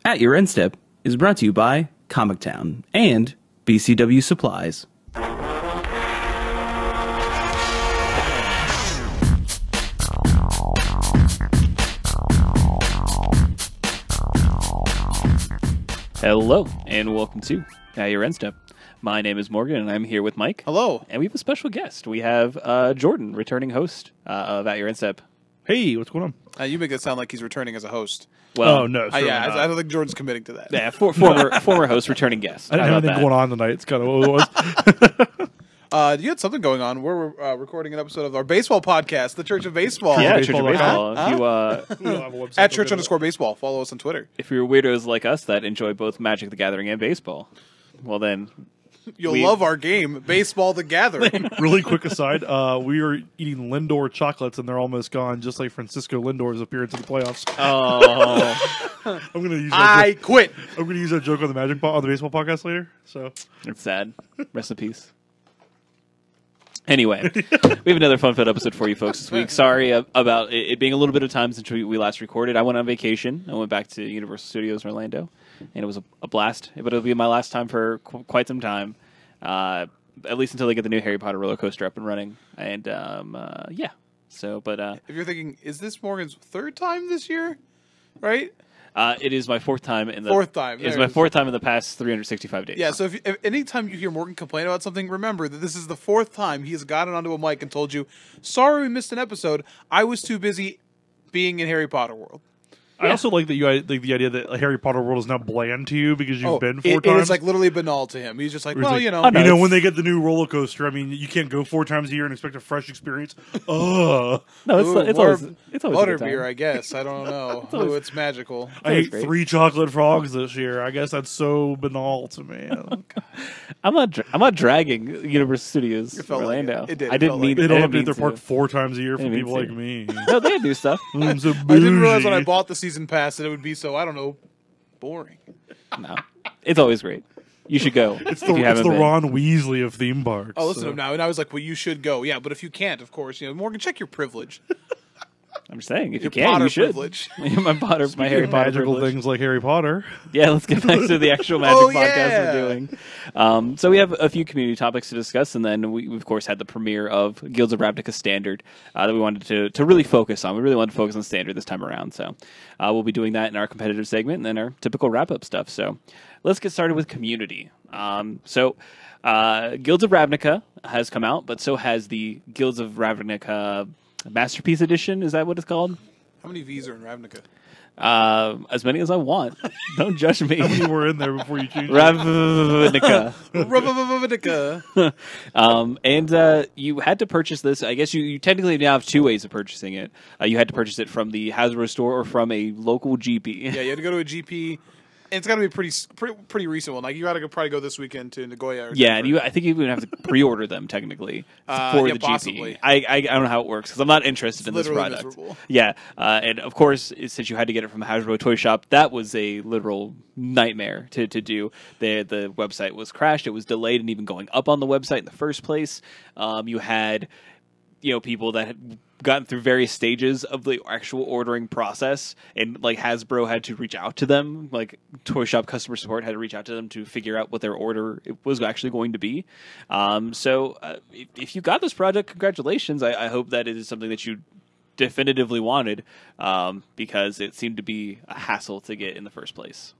At Your End Step is brought to you by Comic Town and BCW Supplies. Hello, and welcome to At Your End Step. My name is Morgan, and I'm here with Mike. Hello. And we have a special guest. We have Jordan, returning host of At Your End Step. Hey, what's going on? You make it sound like he's returning as a host. Well, oh, no. I don't think Jordan's committing to that. Yeah, former host, returning guest. I didn't have anything going on tonight. It's kind of what it was. You had something going on. We're recording an episode of our baseball podcast, The Church of Baseball. Yeah, Church of Baseball. At Church_Baseball. Follow us on Twitter. If you're weirdos like us that enjoy both Magic the Gathering and baseball, well then... You'll love our game, Baseball the Gathering. Really quick aside, we are eating Lindor chocolates, and they're almost gone, just like Francisco Lindor's appearance in the playoffs. Oh. I'm going to use I quit. I'm going to use that joke on the baseball podcast later. So It's sad. Rest in peace. Anyway, we have another fun-filled episode for you folks this week. Sorry about it being a little bit of time since we last recorded. I went on vacation. I went back to Universal Studios in Orlando, and it was a blast. But it'll be my last time for quite some time, at least until they get the new Harry Potter roller coaster up and running. And, yeah. So, but... if you're thinking, is this Morgan's third time this year? Right? It is my fourth time in the... Fourth time. It's my fourth time in the past 365 days. Yeah, so if anytime you hear Morgan complain about something, remember that this is the fourth time he has gotten onto a mic and told you, sorry we missed an episode. I was too busy being in Harry Potter World. I also like that you like the idea that Harry Potter World is now bland to you because you've been four times. It is like literally banal to him. He's just like, well, like, you know. Oh, no, when they get the new roller coaster, I mean, you can't go 4 times a year and expect a fresh experience. No, it's always a good butterbeer, time. I guess. I don't know. It's magical. I ate 3 chocolate frogs this year. I guess that's so banal to me. I'm not dragging Universal Studios It felt like Orlando. it did. I didn't mean They I don't didn't update mean their to. park 4 times a year for didn't people mean like me. No, they do stuff. I'm so I didn't realize when I bougie. bought the season pass that it would be so, I don't know, boring. No, it's always great. You should go. It's if you the haven't been. Ron Weasley of theme parks. Oh, listen to him now. And I was like, well, you should go. Yeah, but if you can't, of course, Morgan, check your privilege. I'm just saying, if Your you can, Potter you should. privilege. my Harry Potter magical privilege. things like Harry Potter. Yeah, let's get back to the actual Magic podcast we're doing. So we have a few community topics to discuss, and then we of course, had the premiere of Guilds of Ravvvvvnica Standard that we wanted to really focus on. We really wanted to focus on Standard this time around. So we'll be doing that in our competitive segment and then our typical wrap-up stuff. So let's get started with community. Guilds of Ravvvvnica has come out, but so has the Guilds of Ravvvvnica Masterpiece Edition. Is that what it's called? How many V's are in Ravnica? As many as I want. Don't judge me. How many were in there before you changed it? Ravvvvvnica. Ravvvvvvnica. And you had to purchase this. I guess you technically now have 2 ways of purchasing it. You had to purchase it from the Hasbro store or from a local GP. Yeah, you had to go to a GP. And it's got to be a pretty recent one. Like, you got to probably go this weekend to Nagoya. Yeah, and I think you even have to pre-order them technically for the possibly. GP. I don't know how it works because I'm not interested in this product. Miserable. Yeah, and of course, since you had to get it from the Hasbro toy shop, that was a literal nightmare to do. The website was crashed. It was delayed in even going up on the website in the first place. You had people that had gotten through various stages of the actual ordering process, and like Hasbro had to reach out to them, like toy shop customer support had to reach out to them to figure out what their order was actually going to be. If you got this product, congratulations. I hope that it is something that you definitively wanted, because it seemed to be a hassle to get in the first place.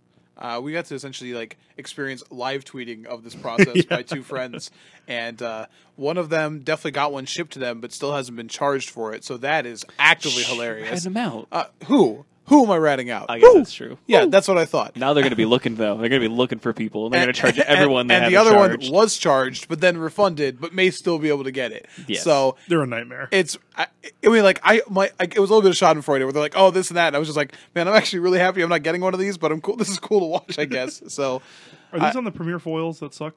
We got to essentially experience live tweeting of this process by 2 friends, and one of them definitely got one shipped to them, but still hasn't been charged for it. So that is actively hilarious. Rat them out. Who? Who am I ratting out? I guess that's true. Yeah, that's what I thought. Now they're going to be looking though. They're going to be looking for people. And they're going to charge everyone. And the other one was charged, but then refunded, but may still be able to get it. Yes. So They're a nightmare. it was a little bit of Schadenfreude where they're like, oh, this and that. And I was just like, man, I'm actually really happy I'm not getting one of these, but I'm cool. This is cool to watch, I guess. So Are these on the Premier foils that suck?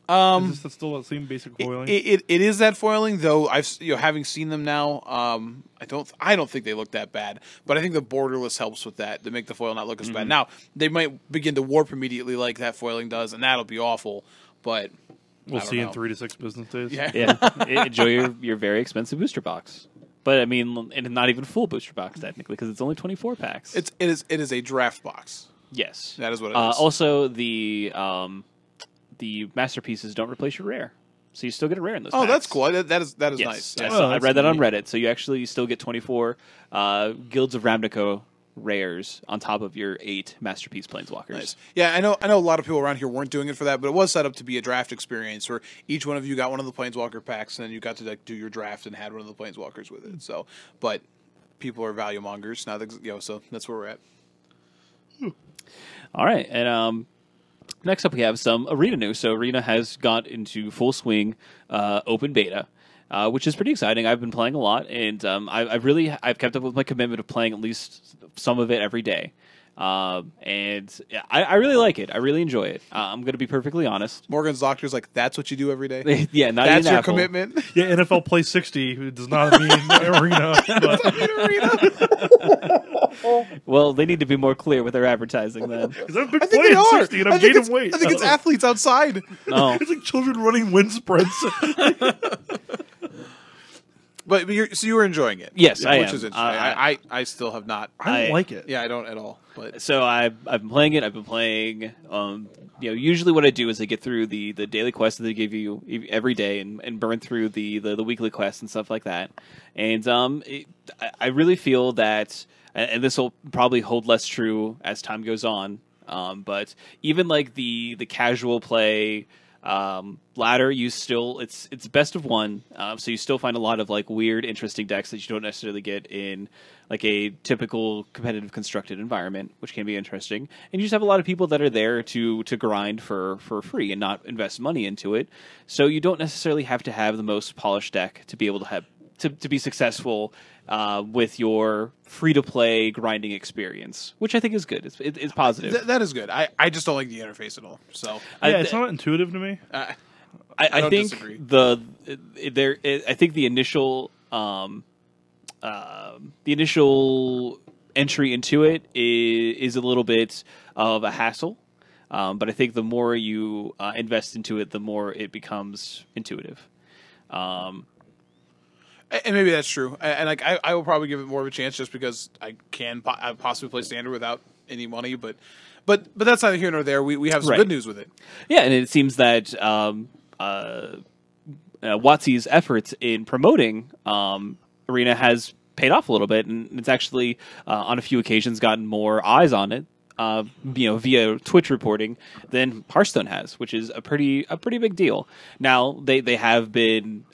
Is this still that same basic foiling? It is that foiling, though. Having seen them now, I don't think they look that bad. But I think the borderless helps with that to make the foil not look as bad. Now they might begin to warp immediately like that foiling does, and that'll be awful. But we'll see in 3 to 6 business days. Yeah. Enjoy your very expensive booster box. But I mean, and not even full booster box technically because it's only 24 packs. It is a draft box. Yes, That is what it is. Also, the masterpieces don't replace your rare, so you still get a rare in those. Oh, packs. that's cool. That is Yes. nice. I, Oh, saw, I that's read that on neat. Reddit. So you actually still get 24 Guilds of Ravnica rares on top of your 8 Masterpiece Planeswalkers. Nice. Yeah, I know a lot of people around here weren't doing it for that, but it was set up to be a draft experience where each one of you got one of the Planeswalker packs, and then you got to like do your draft and had one of the Planeswalkers with it. So, but people are value mongers now. So that's where we're at. All right, and next up we have some Arena news. So Arena has got into full swing open beta. Which is pretty exciting. I've been playing a lot, and I've kept up with my commitment of playing at least some of it every day. And yeah, I really like it. I really enjoy it. I'm going to be perfectly honest. Morgan's doctor's like, that's what you do every day? Yeah, not That's even your Apple. commitment? Yeah, NFL Play 60 it does not mean Arena. But, Well, they need to be more clear with their advertising then. because I've been I think playing they are. 60 and I'm gaining weight. I think it's athletes outside. No. It's like children running wind sprints. But you were enjoying it. Yes, I which am. is interesting. I still have not. I don't like it. Yeah, I don't at all. But So I've been playing it. I've been playing. Usually what I do is I get through the daily quests that they give you every day and burn through the weekly quests and stuff like that. And I really feel that, and this will probably hold less true as time goes on. But even like the casual play ladder, you still it's best of one, so you still find a lot of like weird, interesting decks that you don't necessarily get in like a typical competitive constructed environment, which can be interesting. And you just have a lot of people that are there to grind for free and not invest money into it. So you don't necessarily have to have the most polished deck to be able to have to be successful with your free-to-play grinding experience, which I think is good. It's positive. that is good. I just don't like the interface at all. So It's not intuitive to me. I don't think disagree. I think the initial entry into it is a little bit of a hassle, but I think the more you invest into it, the more it becomes intuitive. And maybe that's true. And like I will probably give it more of a chance just because I can possibly play standard without any money. But that's neither here nor there. We have some Right. good news with it. Yeah, and it seems that WotC's efforts in promoting Arena has paid off a little bit, and it's actually on a few occasions gotten more eyes on it. Via Twitch reporting than Hearthstone has, which is a pretty big deal. Now they have been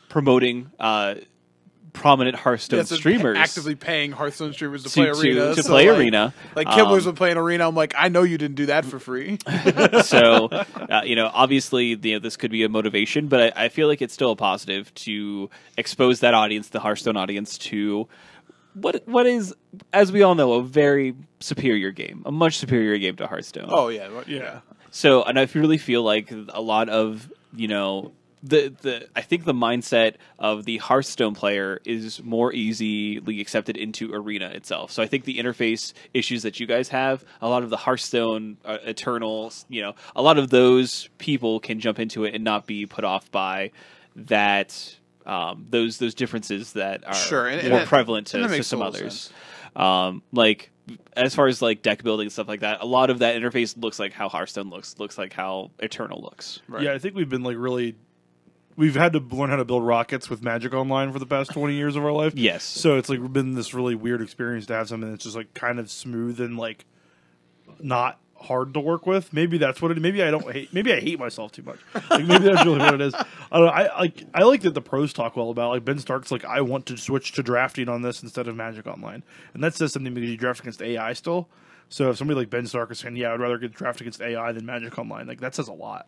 promoting prominent Hearthstone streamers actively paying Hearthstone streamers to play Arena. to So, play like, Arena. Like Kibler's been playing Arena. I'm like, I know you didn't do that for free. So, obviously, this could be a motivation, but I feel like it's still a positive to expose that audience, the Hearthstone audience, to what is, as we all know, a very superior game, a much superior game to Hearthstone. Oh yeah. So, and I really feel like a lot of I think the mindset of the Hearthstone player is more easily accepted into Arena itself. So I think the interface issues that you guys have, a lot of the Hearthstone Eternals, a lot of those people can jump into it and not be put off by that. Those differences that are more prevalent to some others. Like as far as like deck building and stuff like that, a lot of that interface looks like how Hearthstone looks like how Eternal looks. Right. Yeah, I think we've been like we've had to learn how to build rockets with Magic Online for the past 20 years of our life. Yes. So it's like been this really weird experience to have something that's just like kind of smooth and like not hard to work with. Maybe that's what it is. Maybe I hate myself too much. Like maybe that's really what it is. I don't know. I like that the pros talk well about, like Ben Stark's like, I want to switch to drafting on this instead of Magic Online. And that says something because you draft against AI still. So if somebody like Ben Stark is saying, yeah, I'd rather get drafted against AI than Magic Online, like that says a lot.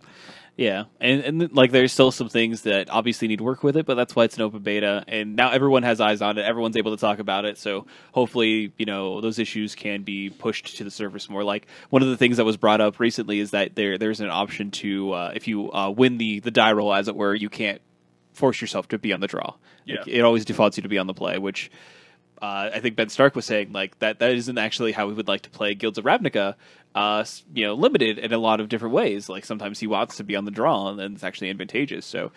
Yeah, and like there's still some things that obviously need work with it, but that's why it's an open beta, and now everyone has eyes on it. Everyone's able to talk about it, so hopefully, those issues can be pushed to the surface more. Like one of the things that was brought up recently is that there's an option to if you win the die roll, as it were, you can't force yourself to be on the draw. Yeah. Like, it always defaults you to be on the play, which. I think Ben Stark was saying like that isn't actually how we would like to play Guilds of Ravnica, limited in a lot of different ways. Like sometimes he wants to be on the draw, and it's actually advantageous. So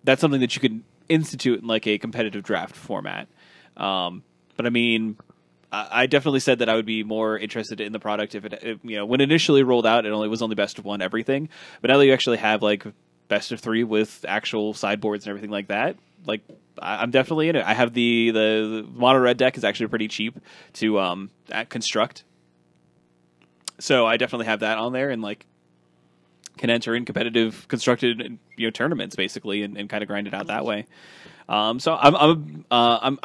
that's something that you could institute in like a competitive draft format. But I mean, I definitely said that I would be more interested in the product if it when initially rolled out, it was only best of one everything. But now that you actually have like best of three with actual sideboards and everything like that, like I'm definitely in it. I have the mono red deck is actually pretty cheap to construct, so I definitely have that on there and like can enter in competitive constructed tournaments basically and kind of grind it out that way. So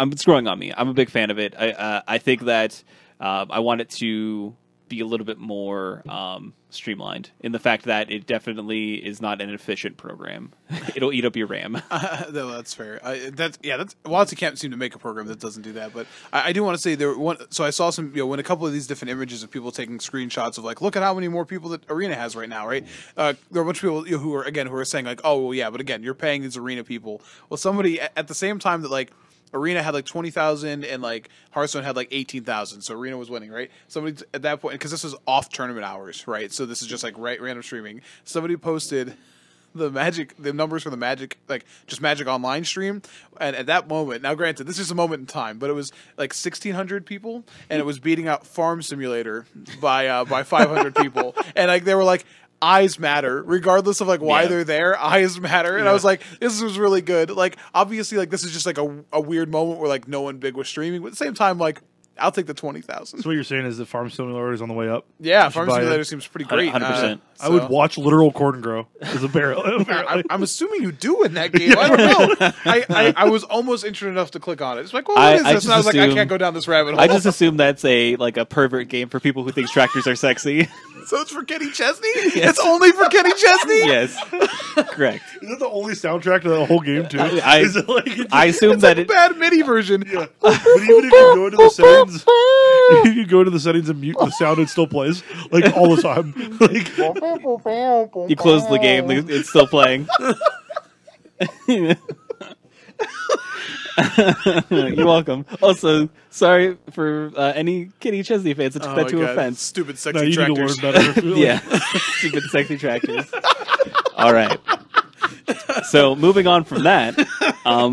it's growing on me. I'm a big fan of it. I think that I want it to be a little bit more streamlined in the fact that it definitely is not an efficient program. It'll eat up your RAM. No, that's fair. Wildsea can't seem to make a program that doesn't do that. But I do want to say so I saw some when a couple of these different images of people taking screenshots of like, look at how many more people that Arena has right now, right? There are a bunch of people who are saying like, oh well, yeah, but again, you're paying these Arena people. Well, somebody at the same time that like Arena had like 20,000 and like Hearthstone had like 18,000, so Arena was winning, right? Somebody at that point, because this was off tournament hours, right? So this is just like random streaming. Somebody posted the numbers for the Magic, like just Magic Online stream, and at that moment, now granted, this is a moment in time, but it was like 1,600 people, and it was beating out Farm Simulator by 500 people, and like they were like, eyes matter, regardless of like why they're there. Eyes matter, and I was like, this was really good. Like, obviously, like this is just like a weird moment where like no one big was streaming, but at the same time, like I'll take the 20,000. So what you're saying is that Farm Simulator is on the way up? Yeah, Farm Simulator seems pretty great. 100%. I would watch literal corn grow as a barrel. I'm assuming you do in that game. I don't know. I was almost interested enough to click on it. It's like, well, what is this? And I was like, I can't go down this rabbit hole. I just assume that's a pervert game for people who think tractors are sexy. So it's for Kenny Chesney? Yes. It's only for Kenny Chesney? Yes, correct. Is that the only soundtrack to the whole game too? I assume that it's a bad MIDI version. Yeah. But even if you go into the settings, you can go into the settings and mute the sound, it still plays like all the time. Like you close the game, it's still playing. You're welcome. Also, sorry for any Kenny Chesney fans that took that to offense. Stupid sexy tractors. Yeah, stupid sexy tractors. All right. So moving on from that,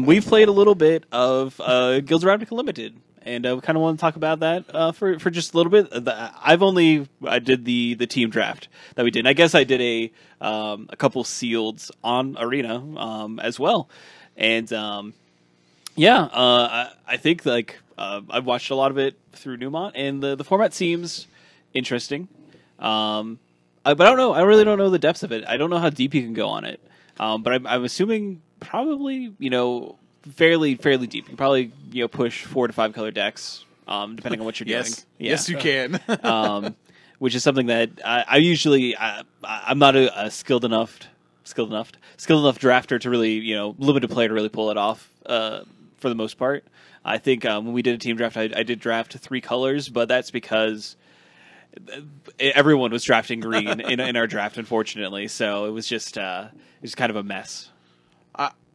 we've played a little bit of Guilds of Ravnica Limited, and we kind of want to talk about that for just a little bit. I did the team draft that we did. And I guess I did a couple sealeds on Arena as well, and I think like I've watched a lot of it through Newmont, and the format seems interesting. But I don't know. I really don't know the depths of it. I don't know how deep you can go on it. But I'm assuming probably fairly deep. You can probably push 4 to 5 color decks depending on what you're doing. Yes, you can. Which is something that I usually I'm not a skilled enough drafter to really limited player to really pull it off for the most part. I think when we did a team draft, I did draft 3 colors, but that's because everyone was drafting green in our draft, unfortunately. So it was just kind of a mess.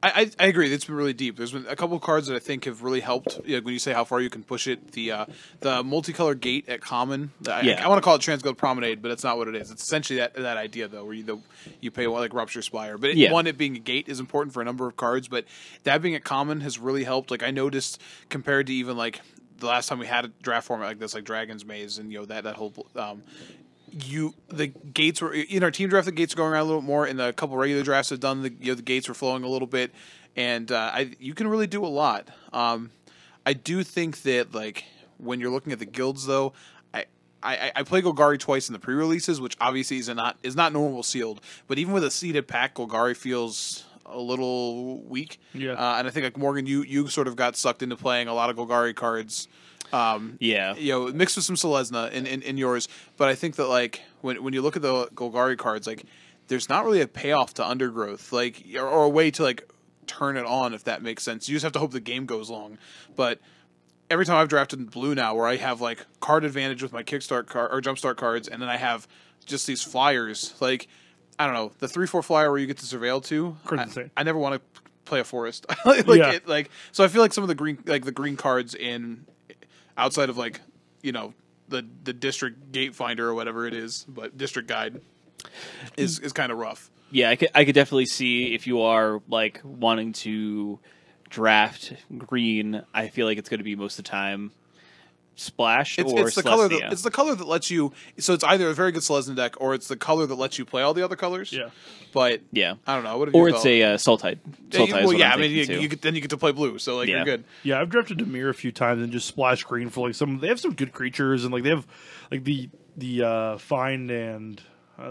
I agree. It's been really deep. There's been a couple of cards that I think have really helped. When you say how far you can push it, the multicolor gate at common. I want to call it Transguild Promenade, but it's not what it is. It's essentially that idea though, where you pay like Rupture Spire. But it being a gate is important for a number of cards. But that being at common has really helped. Like I noticed compared to even like the last time we had a draft format like this, like Dragon's Maze, and that whole. The gates were in our team draft. The gates were going around a little more. In the couple regular drafts I've done, the gates were flowing a little bit, and you can really do a lot. I do think that like when you're looking at the guilds, though, I play Golgari twice in the pre-releases, which obviously is not normal sealed. But even with a seeded pack, Golgari feels a little weak. Yeah, and I think like Morgan, you sort of got sucked into playing a lot of Golgari cards. Mixed with some Selesnya in yours, but I think that like when you look at the Golgari cards, like there's not really a payoff to Undergrowth, like or a way to like turn it on, if that makes sense. You just have to hope the game goes long. But every time I've drafted in blue now, where I have like card advantage with my Kickstart card or Jumpstart cards, and then I have just these flyers, like I don't know, the 3/4 flyer where you get to surveil too. I never want to play a forest, so I feel like some of the green cards in. Outside of like, the district gate finder or whatever it is, but district guide is kind of rough. Yeah, I could definitely see if you are like wanting to draft green. I feel like it's going to be most of the time Splash It's or the color Celestia. it's the color that lets you. So it's either a very good Selesnya deck, or it's the color that lets you play all the other colors. Yeah. But Yeah. I don't know. What have Or you it's felt? a Sultide. Yeah, Sultide is what I'm I mean, thinking, too. then you get to play blue, so like Yeah. you're good. Yeah, I've drafted Dimir a few times and just splash green for like some. They have some good creatures and like they have like the find and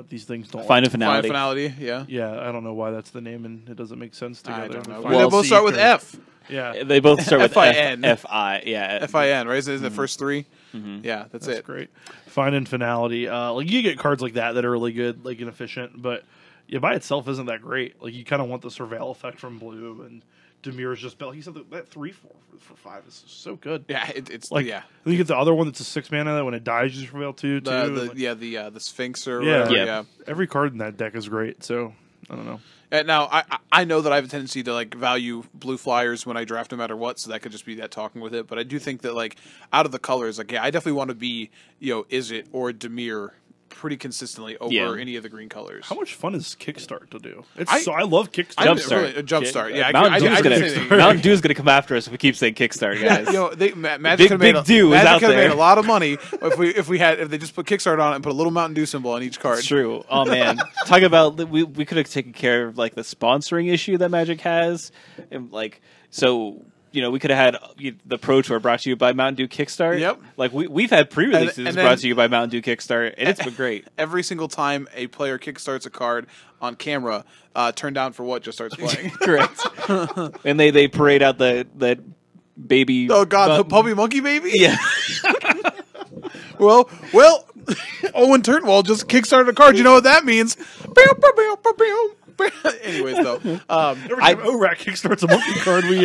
these things don't. Find a Final finality. finality, yeah. Yeah, I don't know why that's the name and it doesn't make sense together. I don't know. Find They and both start with seek F. Yeah, They both start with Fin. F-I. Yeah. Fin, right? Isn't it the first three? Yeah, that's it. great. Find and finality. Like you get cards like that are really good, like and efficient, but yeah, by itself isn't that great. Like you kind of want the surveil effect from blue, and Dimir is just he said that 3/4 for 5 is so good. Yeah, it's Like yeah. then you get the other one that's a 6 mana that when it dies you surveil too. The Sphinx or Yeah. whatever. Yeah. Yeah. Every card in that deck is great. So I don't know. And now I know that I have a tendency to like value blue flyers when I draft no matter what, so that could just be that talking with it. But I do think that like out of the colors, like I definitely want to be Izzet or Dimir pretty consistently over any of the green colors. How much fun is Kickstart to do? I I love Kickstart. didn't really- a Jumpstart. Yeah, Mountain Dew's gonna come after us if we keep saying Kickstarter, guys. Magic Big Dew is out could have there. made a lot of money if they just put Kickstarter on it and put a little Mountain Dew symbol on each card. It's true. Oh man, talk about we could have taken care of like the sponsoring issue that Magic has, and like so. We could have had the Pro Tour brought to you by Mountain Dew Kickstart. Yep. Like we've had pre-releases and brought to you by Mountain Dew Kickstart, and it's been great. Every single time a player kickstarts a card on camera, turn down for what just starts playing. Correct. And they parade out that baby. Oh God, the puppy monkey baby. Yeah. Well, Owen Turnwall just kickstarted a card. You know what that means? Anyways, though, Every time ORAC kickstarts a monkey card, we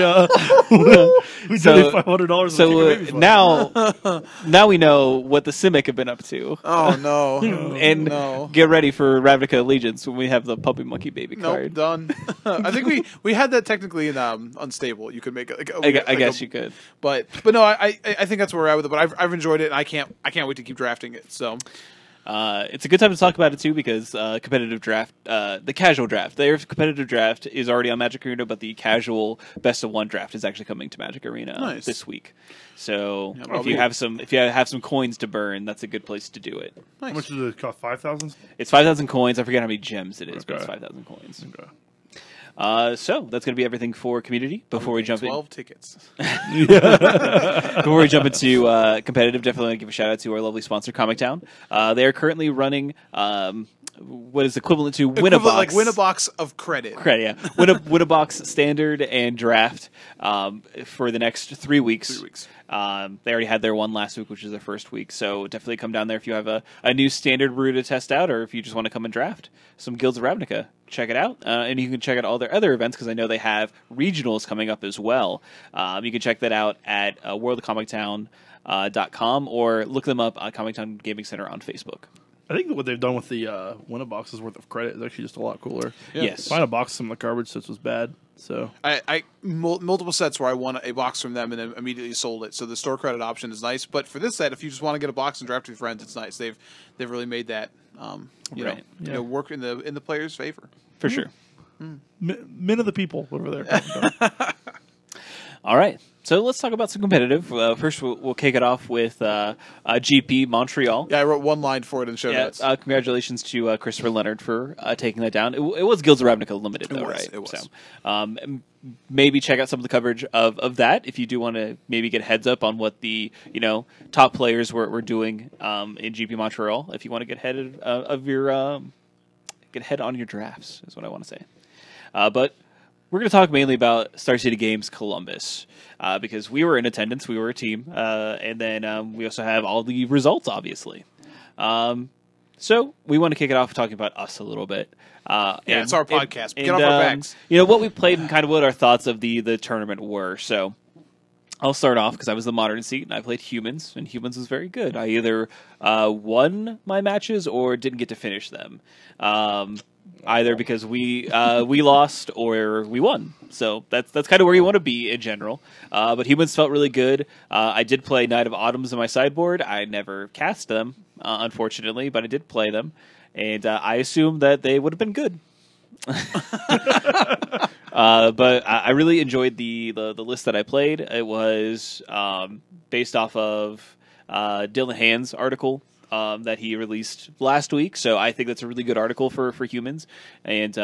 we So- donate $500. So now we know what the Simic have been up to. oh no, And no. get ready for Ravnica Allegiance when we have the puppy monkey baby Nope, card. done. I think we had that technically in Unstable. You could make it. I guess you could. But no, I think that's where we're at with it. But I've enjoyed it, and I can't wait to keep drafting it. So It's a good time to talk about it too because competitive draft, the casual draft, their competitive draft is already on Magic Arena, but the casual best of one draft is actually coming to Magic Arena this week. So if you have some coins to burn, that's a good place to do it. nice. How much does it cost? 5,000. It's 5,000 coins. I forget how many gems it is, but it's Okay. 5,000 coins. Okay. So that's going to be everything for community. Before we jump 12 tickets. Before we jump into competitive, definitely want to give a shout out to our lovely sponsor, Comic Town. They are currently running what is equivalent to win a box, like win a box of credit. Credit, yeah. Win a box standard and draft for the next 3 weeks. 3 weeks. They already had their one last week, which is their first week. So definitely come down there if you have a new standard brew to test out, or if you just want to come and draft some Guilds of Ravnica. Check it out, and you can check out all their other events because I know they have regionals coming up as well. You can check that out at worldofcomictown.com or look them up on Comic Town Gaming Center on Facebook. I think what they've done with the win a box's worth of credit is actually just a lot cooler. Yes. Buying a box from the garbage sets was bad. So Multiple sets where I won a box from them and then immediately sold it. So the store credit option is nice. But for this set, if you just want to get a box and draft with your friends, it's nice. They've really made that Right. work in the player's favor. For sure. men of the people over there. All right. So let's talk about some competitive. First, we'll kick it off with GP Montreal. Yeah, I wrote one line for it in show notes. Congratulations to Christopher Leonard for taking that down. It was Guilds of Ravnica Limited, though, right? It was. So, maybe check out some of the coverage of that if you do want to maybe get a heads up on what the top players were doing in GP Montreal. If you want to get ahead of your get ahead on your drafts, is what I want to say. But we're going to talk mainly about Star City Games Columbus because we were in attendance, we were a team, and then we also have all the results, obviously. So we want to kick it off talking about us a little bit. It's our podcast. Get off our backs. What we played and kind of what our thoughts of the tournament were. So I'll start off because I was the modern seat and I played Humans, and Humans was very good. I either won my matches or didn't get to finish them. Either because we lost or we won. So that's kind of where you want to be in general. But Humans felt really good. I did play Knight of Autumns in my sideboard. I never cast them, unfortunately, but I did play them. And I assumed that they would have been good. But I really enjoyed the list that I played. It was based off of Dylan Hand's article that he released last week. So I think that's a really good article for humans. And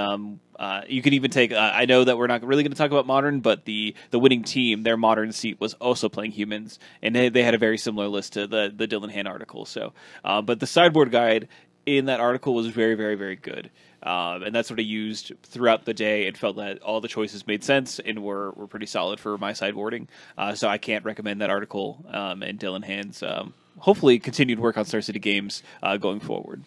you can even take. I know that we're not really going to talk about Modern, but the winning team, their Modern seat was also playing humans, and they had a very similar list to the Dylan Hand article. So, but the sideboard guide in that article was very, very, very good. And that's what I used throughout the day. It felt that all the choices made sense and were pretty solid for my sideboarding. So I can't recommend that article and Dylan Hand's hopefully continued work on Star City games going forward.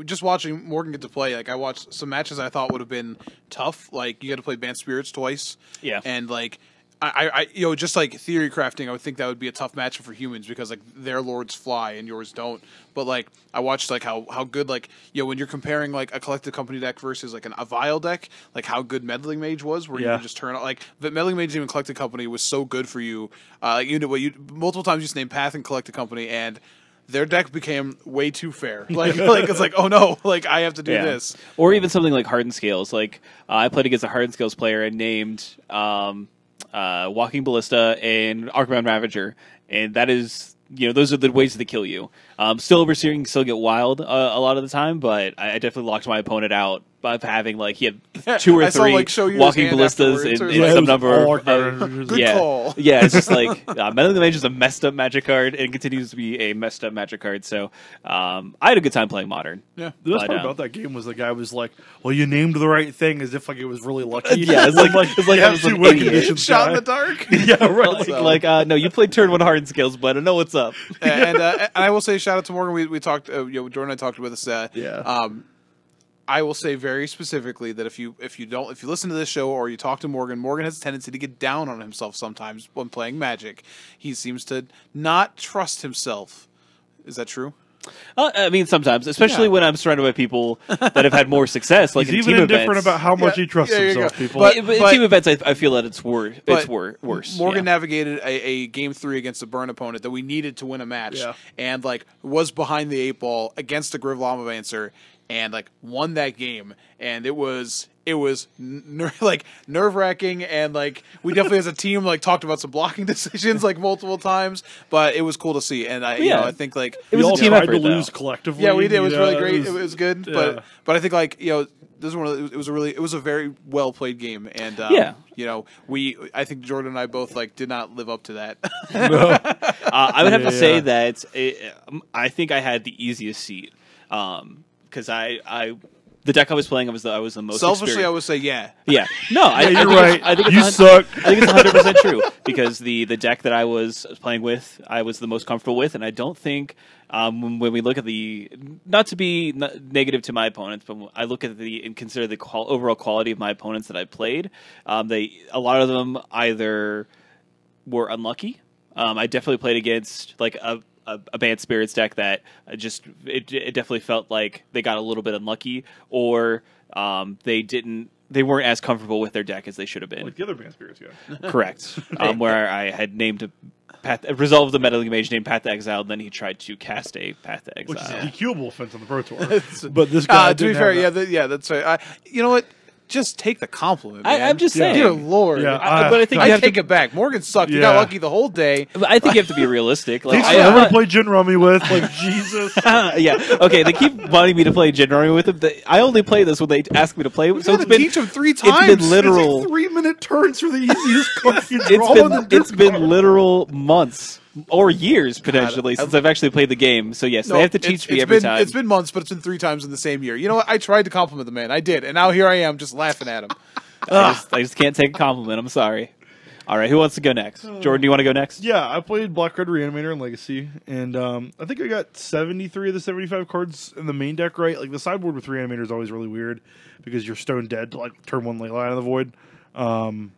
Just watching Morgan get to play, like I watched some matches I thought would have been tough. Like you got to play Banned Spirits twice. Yeah. And like I just like theory crafting, I would think that would be a tough matchup for humans because like their lords fly and yours don't. But like I watched like how good like when you're comparing like a Collective Company deck versus like a Vile deck, like how good Meddling Mage was, where you could just turn like the Meddling Mage and Collective Company was so good for you. Multiple times you just named Path and Collective Company and their deck became way too fair. Like it's like, oh no, like I have to do this. Or even something like Hardened Scales. Like I played against a Hardened Scales player and named Walking Ballista and Archbound Ravager, and that is those are the ways to kill you. Still Overseer can still get wild a lot of the time, but I definitely locked my opponent out by having like he had 2 or 3 Walking Ballistas in some number of good call. Yeah, it's just like Meddling Mage is a messed up Magic card and continues to be a messed up Magic card. So I had a good time playing Modern. Yeah, the best part about that game was the guy was like, "Well, you named the right thing," as if like it was really lucky. Yeah, it's like I was an idiot. Shot in the dark. Yeah, right. No, you played turn 1 Hardened Scales, but I know what's up. And I will say shout out to Morgan. We talked. Jordan and I talked with us. I will say very specifically that if you listen to this show or you talk to Morgan has a tendency to get down on himself sometimes when playing Magic. He seems to not trust himself. Is that true? I mean, sometimes, especially when I'm surrounded by people that have had more success, like he's in even team indifferent events. about how much he trusts himself. People, but in team events, I feel that it's worse. Morgan navigated a game 3 against a burn opponent that we needed to win a match, and like was behind the 8 ball against a Griv Llamavancer, and like won that game, and it was nerve wracking, and like we definitely as a team like talked about some blocking decisions like multiple times, but it was cool to see, and I think like it was a team effort to lose collectively. Yeah, we did. It was really great. It was good, but I think like this is it was a very well played game, and I think Jordan and I both like did not live up to that. I would have to say that I think I had the easiest seat. Because the deck I was playing, I was the most selfishly, experienced. I would say yeah. No, you're right. I think you suck. I think it's 100% true because the deck that I was playing with, I was the most comfortable with, and I don't think when we look at not to be negative to my opponents, but I look at and consider the overall quality of my opponents that I played. A lot of them either were unlucky. I definitely played against like a Banned Spirits deck that it definitely felt like they got a little bit unlucky, or they weren't as comfortable with their deck as they should have been. Like the other Banned Spirits guy. Correct. Where I had named resolved the Meddling Mage named Path to Exile, and then he tried to cast a Path to Exile. Which is a DQable offense on the Pro Tour. But this guy to be fair, that's right. You know what? Just take the compliment, man. I'm just saying. Dear Lord. Yeah, but I think I take it back. Morgan sucked. You got lucky the whole day. But I think you have to be realistic. Like, I never play Gin Rummy with. Like, Jesus. Yeah. Okay, they keep wanting me to play Gin Rummy with them. I only play this when they ask me to play. So it's been teach them 3 times. It's been literal. It's like 3-minute turns for the easiest card you draw. It's been literal months. Or years, potentially, since I've actually played the game. So, yes, they have to teach me every time. It's been months, but it's been 3 times in the same year. You know what? I tried to compliment the man. I did. And now here I am just laughing at him. I just can't take a compliment. I'm sorry. All right, who wants to go next? Jordan, do you want to go next? Yeah, I played Black Red Reanimator in Legacy, and I think I got 73 of the 75 cards in the main deck right. Like, the sideboard with Reanimator is always really weird because you're stone dead to, like, turn 1 Leyline of the Void. And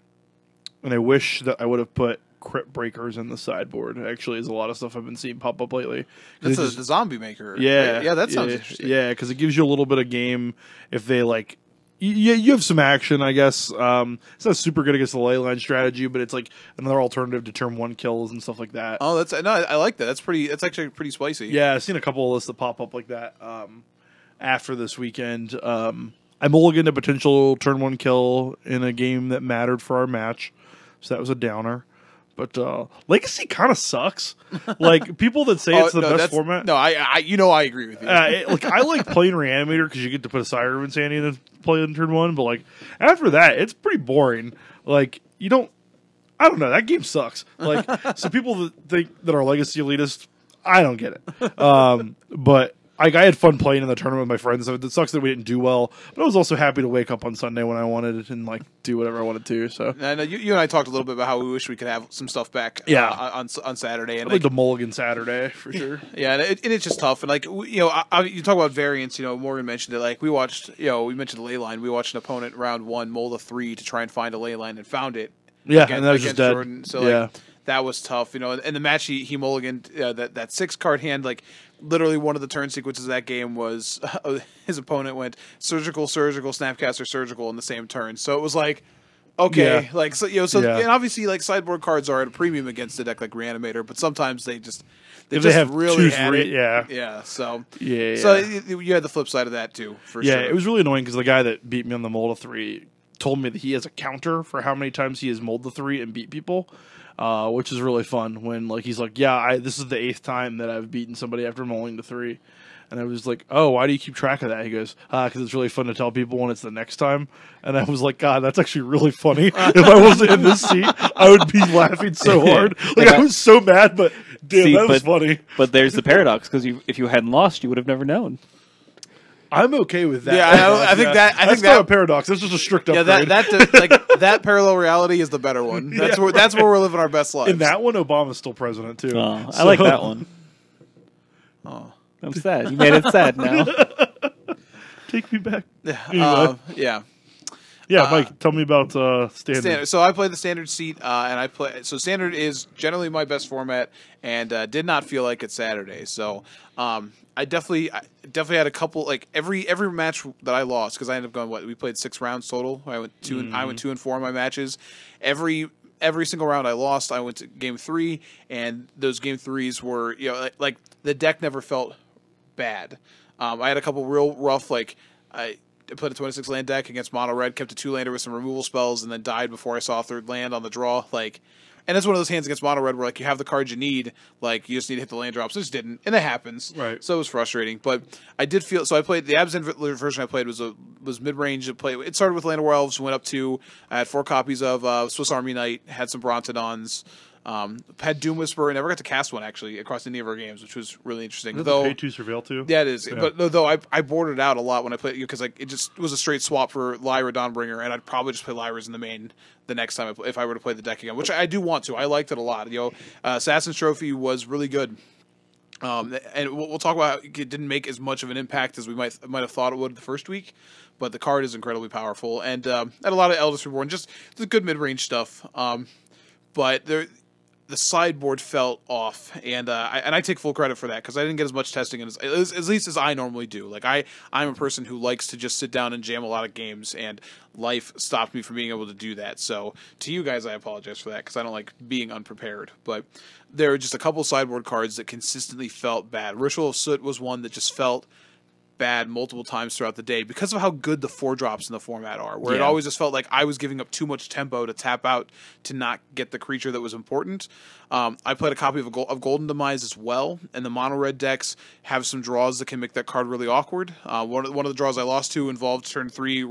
I wish that I would have put Crypt Breakers in the sideboard. Actually, is a lot of stuff I've been seeing pop up lately. That's the zombie maker. Yeah. Yeah, that sounds interesting. Yeah, because it gives you a little bit of game if they, like, you have some action, I guess. It's not super good against the Leyline strategy, but it's like another alternative to turn 1 kills and stuff like that. Oh, I like that. That's actually pretty spicy. Yeah, I've seen a couple of lists that pop up like that after this weekend. I mulliganed a potential turn 1 kill in a game that mattered for our match, so that was a downer. But Legacy kind of sucks. Like people that say it's the best format. No, I agree with you. I like playing Reanimator because you get to put a Siren of Insanity to play in turn 1. But like after that, it's pretty boring. Like you don't. I don't know. That game sucks. Like so people that think that are Legacy elitist, I don't get it. But. I had fun playing in the tournament with my friends. So it sucks that we didn't do well, but I was also happy to wake up on Sunday when I wanted and like do whatever I wanted to. So I know you and I talked a little bit about how we wish we could have some stuff back. On Saturday. And like the Mulligan Saturday for sure. Yeah, and it's just tough. And like you talk about variance. Morgan mentioned it. Like we watched. We mentioned the ley line. We watched an opponent round 1 mull a 3 to try and find a ley line and found it. Yeah, and that was just dead. Jordan. So like that was tough. And the match he mulliganed that 6 card hand like. Literally, one of the turn sequences of that game was his opponent went surgical, snapcaster, surgical in the same turn. So it was like, okay, and obviously like sideboard cards are at a premium against a deck like Reanimator, but sometimes they have really had it. Yeah. So you had the flip side of that too, for sure. Yeah, it was really annoying because the guy that beat me on the Mold 3 told me that he has a counter for how many times he has Mold the 3 and beat people. Which is really fun when like he's like, this is the 8th time that I've beaten somebody after mulling the 3, and I was like, oh, why do you keep track of that? He goes, because it's really fun to tell people when it's the next time, and I was like, God, that's actually really funny. If I wasn't in this seat, I would be laughing so hard. Like I was so mad, but damn, that was funny. But there's the paradox because if you hadn't lost, you would have never known. I'm okay with that. Yeah, I think that's not a paradox. That's just a strict upgrade. That parallel reality is the better one. That's where we're living our best lives. In that one, Obama's still president too. Oh, I like that one. Oh, I'm sad. You made it sad now. Take me back. Yeah, Mike, tell me about standard. So I play the standard seat, and standard is generally my best format, and did not feel like it's Saturday. So I definitely had a couple like every match that I lost because I ended up going we played 6 rounds total. I went 2 and 4 in my matches. Every single round I lost, I went to game 3, and those game 3s were like the deck never felt bad. I had a couple real rough I played a 26 land deck against mono red, kept a 2-lander with some removal spells, and then died before I saw a 3rd land on the draw. And that's one of those hands against mono red where you have the cards you need, you just need to hit the land drops. I just didn't, and it happens. Right. So it was frustrating, but I did feel. So I played the Absent version. I played was mid range. It started with Land of Elves, went up to. I had 4 copies of Swiss Army Knight, had some Brontodons. Had Doom Whisperer, and never got to cast one actually across any of our games, which was really interesting. Though pay 2 surveil too. Yeah, it is. Yeah. But though I boarded out a lot when I played because it just was a straight swap for Lyra Dawnbringer, and I'd probably just play Lyras in the main the next time if I were to play the deck again, which I do want to. I liked it a lot. Assassin's Trophy was really good. And we'll talk about how it didn't make as much of an impact as we might have thought it would the first week, but the card is incredibly powerful, and had a lot of Eldest Reborn, just the good mid range stuff. But the sideboard felt off, and I take full credit for that because I didn't get as much testing as least as I normally do. I'm a person who likes to just sit down and jam a lot of games, and life stopped me from being able to do that. So to you guys, I apologize for that because I don't like being unprepared. But there are just a couple sideboard cards that consistently felt bad. Ritual of Soot was one that just felt bad multiple times throughout the day because of how good the 4-drops in the format are, where it always just felt like I was giving up too much tempo to tap out to not get the creature that was important. I played a copy of Golden Demise as well, and the mono red decks have some draws that can make that card really awkward. One of the draws I lost to involved turn 3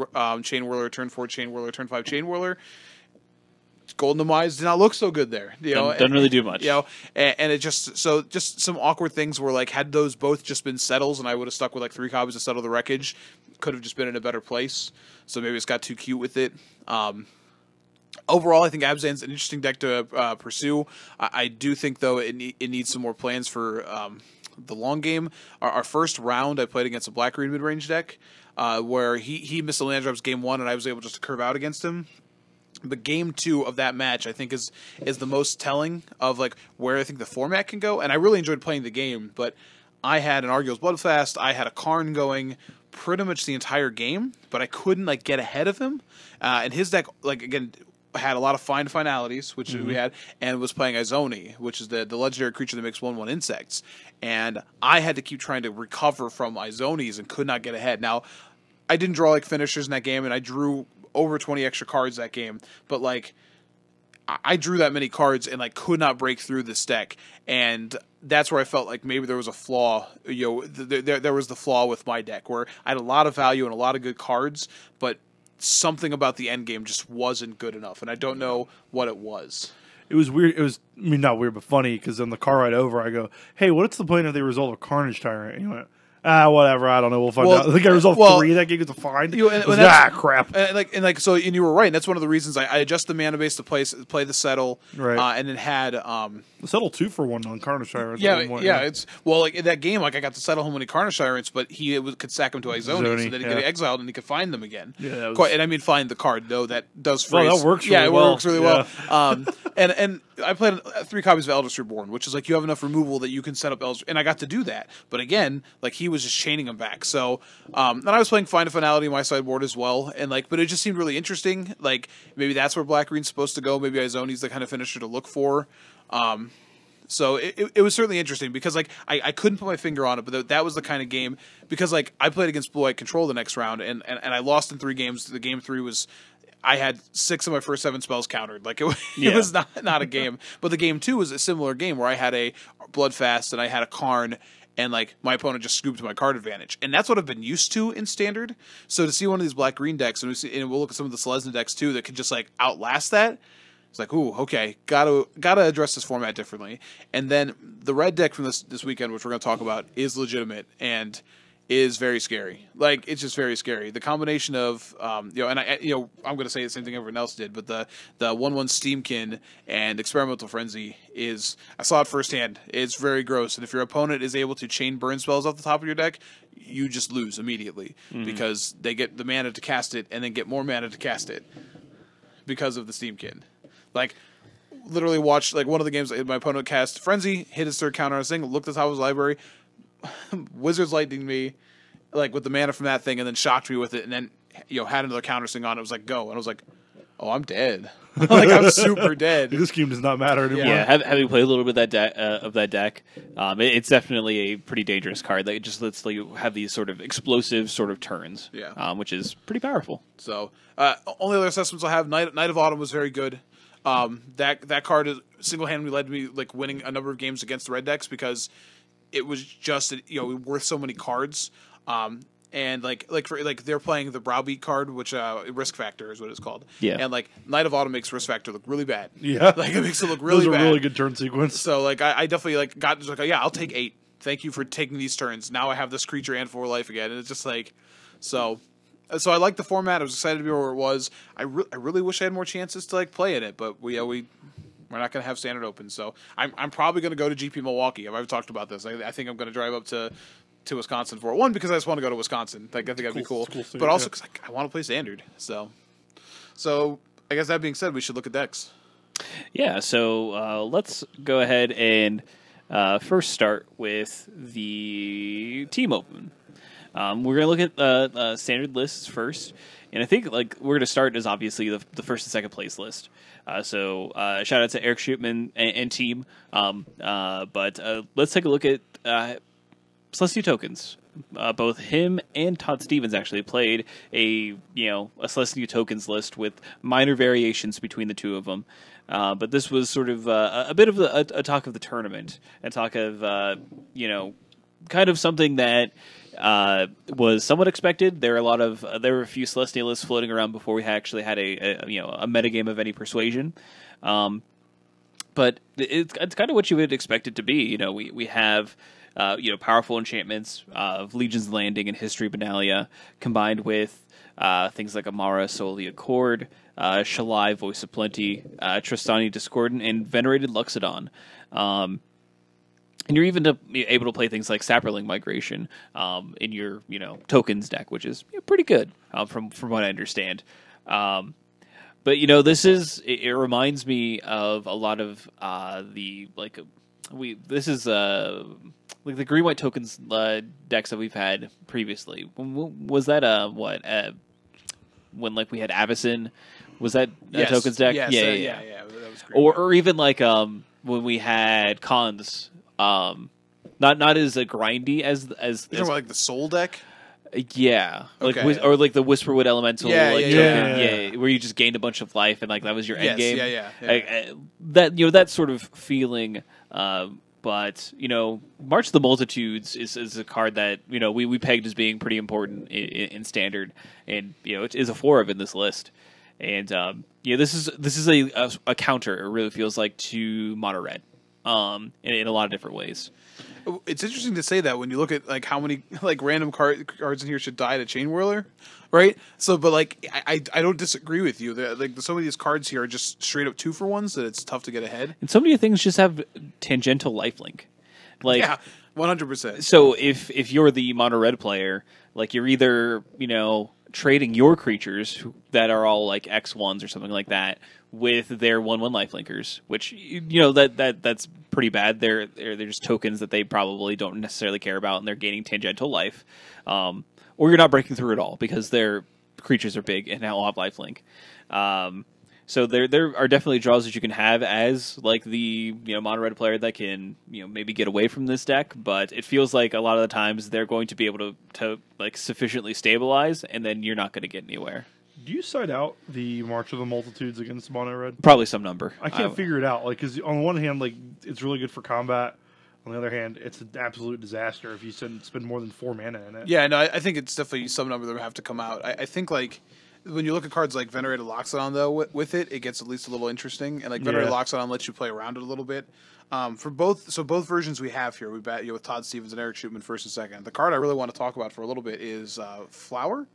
Chain Whirler, turn 4 Chain Whirler, turn 5 Chain Whirler. Golden Demise did not look so good there. Doesn't really do much. And it just some awkward things where had those both just been settles, and I would have stuck with 3 copies to settle the wreckage, could have just been in a better place. So maybe it's got too cute with it. Overall, I think Abzan's an interesting deck to pursue. I do think though it needs some more plans for the long game. Our first round, I played against a black green mid range deck where he missed the land drops game 1, and I was able just to curve out against him. But game 2 of that match, I think, is the most telling of where I think the format can go. And I really enjoyed playing the game, but I had an Argyll's Bloodfast, I had a Karn going pretty much the entire game, but I couldn't get ahead of him. And his deck, again, had a lot of finalities, which we had, and was playing Izoni, which is the legendary creature that makes 1/1 insects. And I had to keep trying to recover from Izonis and could not get ahead. Now, I didn't draw finishers in that game, and I drew over 20 extra cards that game, but I drew that many cards and like could not break through this deck, and that's where I felt like maybe there was a flaw. There was the flaw with my deck where I had a lot of value and a lot of good cards, but something about the end game just wasn't good enough, and I don't know what it was. It was weird. It was, I mean, not weird, but funny, because on the car ride over, I go, hey, what's the point if they resolve a Carnage Tyrant? And he went, whatever, I don't know, we'll find out. The guy resolved 3 that game gets a find. Crap. And so you were right. And that's one of the reasons I adjust the mana base to play the settle, right. And then had the settle 2-for-1 on Carnage Tyrants. Yeah. It's like in that game, like I got to settle him when he Carnage Tyrants, but could sack him to Izoni, so then he could get exiled and he could find them again. Yeah, and I mean find the card though. That does phrase. Well, that works. Really it well. works really well. And I played 3 copies of Eldritch Reborn, which is like you have enough removal that you can set up Eldritch, and I got to do that. But again, like he was just chaining them back. So, and I was playing Find a Finality on my sideboard as well, and like, but it just seemed really interesting. Like maybe that's where Black Green's supposed to go. Maybe Izoni's the kind of finisher to look for. So it was certainly interesting because like I couldn't put my finger on it, but that was the kind of game because like I played against Blue White Control the next round and I lost in 3 games. The game 3 was. I had 6 of my first 7 spells countered. Like it was not a game. But the game 2 was a similar game where I had a Bloodfast and I had a Karn, and like my opponent just scooped my card advantage. And that's what I've been used to in Standard. So to see one of these black green decks, and we'll look at some of the Selesnya decks too that could just like outlast that. It's like, ooh, okay, gotta address this format differently. And then the red deck from this weekend, which we're gonna talk about, is legitimate and is very scary. Like it's just very scary. The combination of I'm going to say the same thing everyone else did, but the 1/1 Steamkin and Experimental Frenzy is, I saw it firsthand. It's very gross, and if your opponent is able to chain burn spells off the top of your deck, you just lose immediately because they get the mana to cast it and then get more mana to cast it because of the Steamkin. Like literally watch like one of the games my opponent cast Frenzy, hit his 3rd counter on a thing, looked at the top of his library. Wizards Lightning me, like with the mana from that thing, and then shocked me with it, and then had another counter thing on it. It was like go, and I was like, oh, I'm dead. Like I'm super dead. This game does not matter anymore. Yeah, having played a little bit of that deck, it's definitely a pretty dangerous card that just lets you have these sort of explosive sort of turns. Yeah, which is pretty powerful. So only other assessments I have, Night of Autumn was very good. That card is single-handedly led to me like winning a number of games against the red decks because it was just worth so many cards, and like they're playing the Browbeat card, which Risk Factor is what it's called. Yeah, and like Night of Autumn makes Risk Factor look really bad. Yeah, like it makes it look really bad. Those are really good turn sequence. So like I definitely like got just like I'll take 8. Thank you for taking these turns. Now I have this creature and 4 life again, and it's just like so I like the format. I was excited to be where it was. I really wish I had more chances to like play in it, but we're not going to have Standard Open, so I'm probably going to go to GP Milwaukee. I've talked about this. I think I'm going to drive up to Wisconsin for it. One, because I just want to go to Wisconsin. Like, I think that'd be cool. But also because I want to play Standard. So I guess that being said, we should look at decks. Yeah, so let's go ahead and first start with the Team Open. We're going to look at Standard lists first. And I think like we're going to start as obviously the first and second place list. So shout out to Eric Schutman and team. But let's take a look at Selesnya tokens. Both him and Todd Stevens actually played a Selesnya tokens list with minor variations between the two of them. But this was sort of a bit of a talk of the tournament, a talk of kind of something that was somewhat expected. There were a few Selesnya lists floating around before we actually had a metagame of any persuasion. But it's kind of what you would expect it to be. We have powerful enchantments of Legion's Landing and History Benalia combined with things like Amara, Soul Accord, Shalai, Voice of Plenty, Tristani Discordant, and Venerated Luxodon. And you're even able to play things like Sapperling Migration in your tokens deck, which is pretty good from what I understand. But it reminds me of a lot of the the green white tokens decks that we've had previously. Was that when like we had Avacyn? Was that a tokens deck? Yes, yeah. That was great. Or even like when we had Cons. Not as grindy as you're talking about like the Soul deck. Yeah, like Okay. or like the Whisperwood Elemental, Yeah, like yeah, token, where you just gained a bunch of life and like that was your end Yes, game. yeah. That that sort of feeling. But March of the Multitudes is a card that we pegged as being pretty important in Standard, and it is a 4 of in this list. And this is a counter. It really feels like to Mono Red, in a lot of different ways. It's interesting to say that when you look at like how many like random cards in here should die to Chain Whirler, right? So, but like I don't disagree with you. Like some of these cards here are just straight up 2-for-1s that it's tough to get ahead. And so many things just have tangential lifelink. Like Yeah, 100%. So if you're the Mono Red player, like you're either trading your creatures that are all like X1s or something like that with their 1/1 lifelinkers, which that's pretty bad. They're just tokens that they probably don't necessarily care about, and they're gaining tangential life. Or you're not breaking through at all because their creatures are big and now have lifelink. So there are definitely draws that you can have as like the Mono Red player that can maybe get away from this deck, but it feels like a lot of the times they're going to be able to like sufficiently stabilize, and then you're not going to get anywhere. Do you side out the March of the Multitudes against Mono Red? Probably some number. I can't figure it out. Like, because on the one hand, like it's really good for combat. On the other hand, it's an absolute disaster if you spend more than 4 mana in it. Yeah, no, I think it's definitely some number that would have to come out. I think like when you look at cards like Venerated Loxodon, though, with it gets at least a little interesting. And like Venerated Loxodon lets you play around it a little bit. For both versions we have here, we bet with Todd Stevens and Eric Shootman first and second. The card I really want to talk about for a little bit is Flower.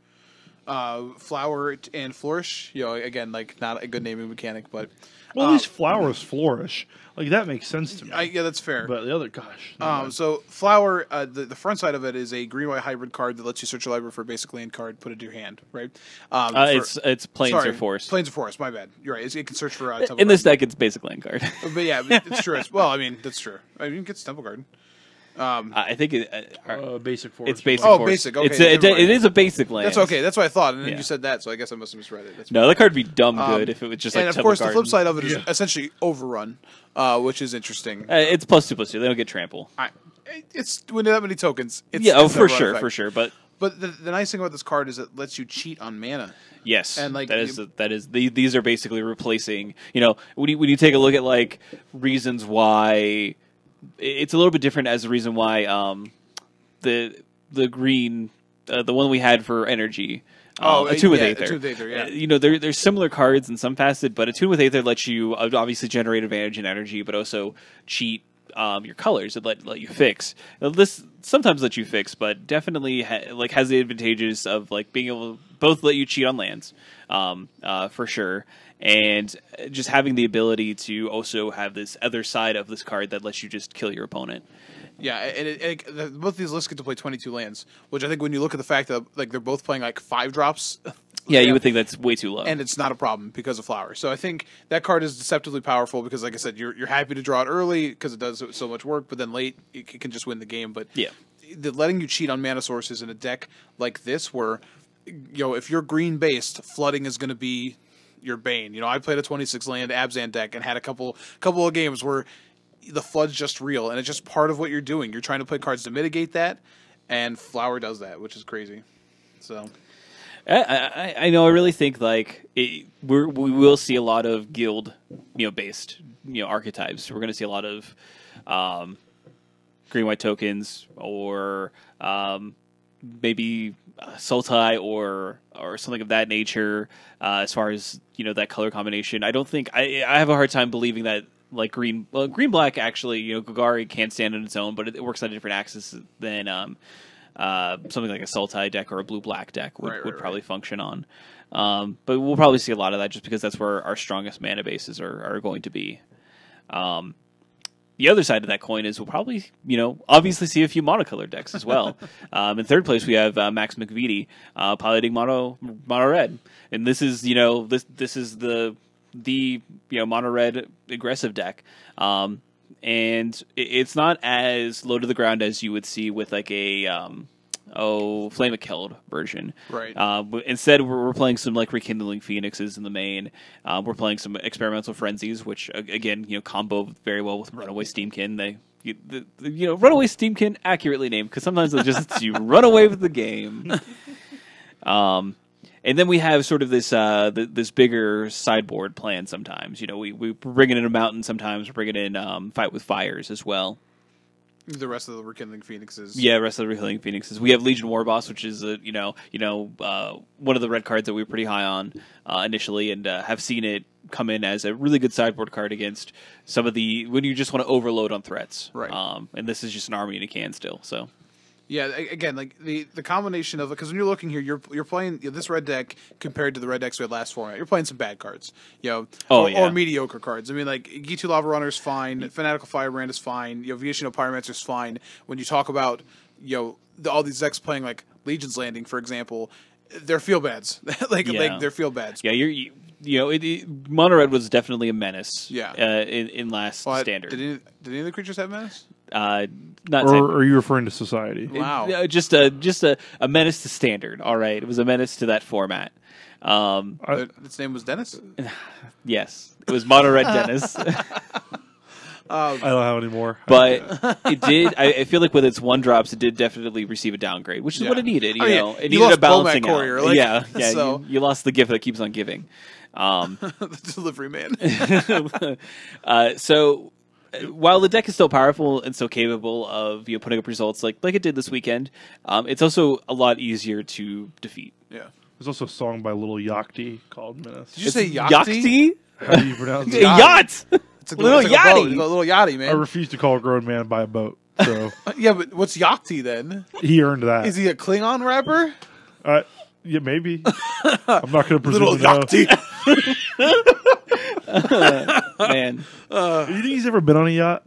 Flower and Flourish. Again, like not a good naming mechanic, but well, at least flowers flourish. Like that makes sense to me. Yeah, that's fair. But the other, gosh. So Flower, the front side of it is a green-white hybrid card that lets you search your library for a basic land card, put it to your hand, right? It's Plains or Forest. Plains or Forest. My bad. You're right. It can search for in this deck. It's basic land card. But yeah, it's true. Well, I mean, that's true. I mean, you can get Temple Garden. I think basic forest. It's basic. Oh, basic. Okay, it is a basic land. That's okay. That's what I thought, and then you said that, so I guess I must have misread it. No, that card would be dumb good if it was just like. And of Temple course, Garden. the flip side of it is essentially Overrun, which is interesting. It's +2/+2. They don't get trample. It's when there are that many tokens. It's, it's for effect. sure. But the nice thing about this card is it lets you cheat on mana. Yes, and like that is these are basically replacing. When you take a look at like reasons why. It's a little bit different as a reason why the green, the one we had for energy, Attune with Aether. There's similar cards in some facet, but Attune with Aether lets you obviously generate advantage in energy, but also cheat your colors. It let you fix. This sometimes lets you fix, but definitely has the advantages of like being able to both let you cheat on lands, for sure. And just having the ability to also have this other side of this card that lets you just kill your opponent. Yeah, and both these lists get to play 22 lands, which I think when you look at the fact that like they're both playing like 5 drops. Yeah, you would think that's way too low. And it's not a problem because of Flower. So I think that card is deceptively powerful because, like I said, you're happy to draw it early because it does so much work, but then late it can just win the game. But letting you cheat on mana sources in a deck like this where, if you're green-based, flooding is going to be your bane. I played a 26 land Abzan deck and had a couple of games where the flood's just real and it's just part of what you're doing. You're trying to play cards to mitigate that, and Flower does that, which is crazy. So I know. I really think like we will see a lot of guild based archetypes. We're going to see a lot of green white tokens or maybe Sultai or something of that nature. As far as that color combination, I don't think I have a hard time believing that like green black actually Golgari can't stand on its own, but it works on a different axis than something like a Sultai deck or a blue black deck would probably function on. But we'll probably see a lot of that just because that's where our strongest mana bases are going to be. The other side of that coin is we'll probably, obviously see a few monocolored decks as well. In third place, we have Max McVitie piloting mono red, and this is this is the mono red aggressive deck, and it's not as low to the ground as you would see with like a Flame of Keld version. Right. Instead, we're playing some like Rekindling Phoenixes in the main. We're playing some Experimental Frenzies, which again, combo very well with Runaway Steamkin. Runaway Steamkin, accurately named, because sometimes it just lets you run away with the game. And then we have sort of this this bigger sideboard plan sometimes. We bring it in a mountain sometimes. We bring it in Fight with Fires as well. The rest of the Rekindling Phoenixes. Yeah, rest of the Rekindling Phoenixes. We have Legion Warboss, which is one of the red cards that we were pretty high on initially, and have seen it come in as a really good sideboard card against some of when you just want to overload on threats. Right. And this is just an army in a can still. So. Yeah, again, like the combination of, because when you're looking here, you're playing this red deck compared to the red decks we had last format. You're playing some bad cards, or mediocre cards. I mean, like Gitu Lava Runner is fine, Fanatical Firebrand is fine, Viashino Pyromancer is fine. When you talk about all these decks playing like Legion's Landing, for example, they're feel bads. like they're feel bads. Yeah, Mono Red was definitely a menace. Yeah. In last standard. Did any of the creatures have menace? Not or are you referring to Society? Wow. Just a menace to standard. All right, it was a menace to that format. Its name was Dennis. Yes, it was Mono Red Dennis. I don't have any more. But it did. I feel like with its 1-drops, it did definitely receive a downgrade, which is what it needed. It you needed lost a balancing out. Courier, yeah. So. You lost the gift that keeps on giving. The delivery man. So. While the deck is still powerful and still capable of putting up results like it did this weekend, it's also a lot easier to defeat. Yeah. There's also a song by Little Yachty called Menace. Did you say Yachty? How do you pronounce it? Yacht! It's like Little Yachty. Little Yachty, man. I refuse to call a grown man by a boat. So yeah, but what's Yachty then? He earned that. Is he a Klingon rapper? Yeah, maybe. I'm not going to presume Little to know. Yachty. Man. You think he's ever been on a yacht?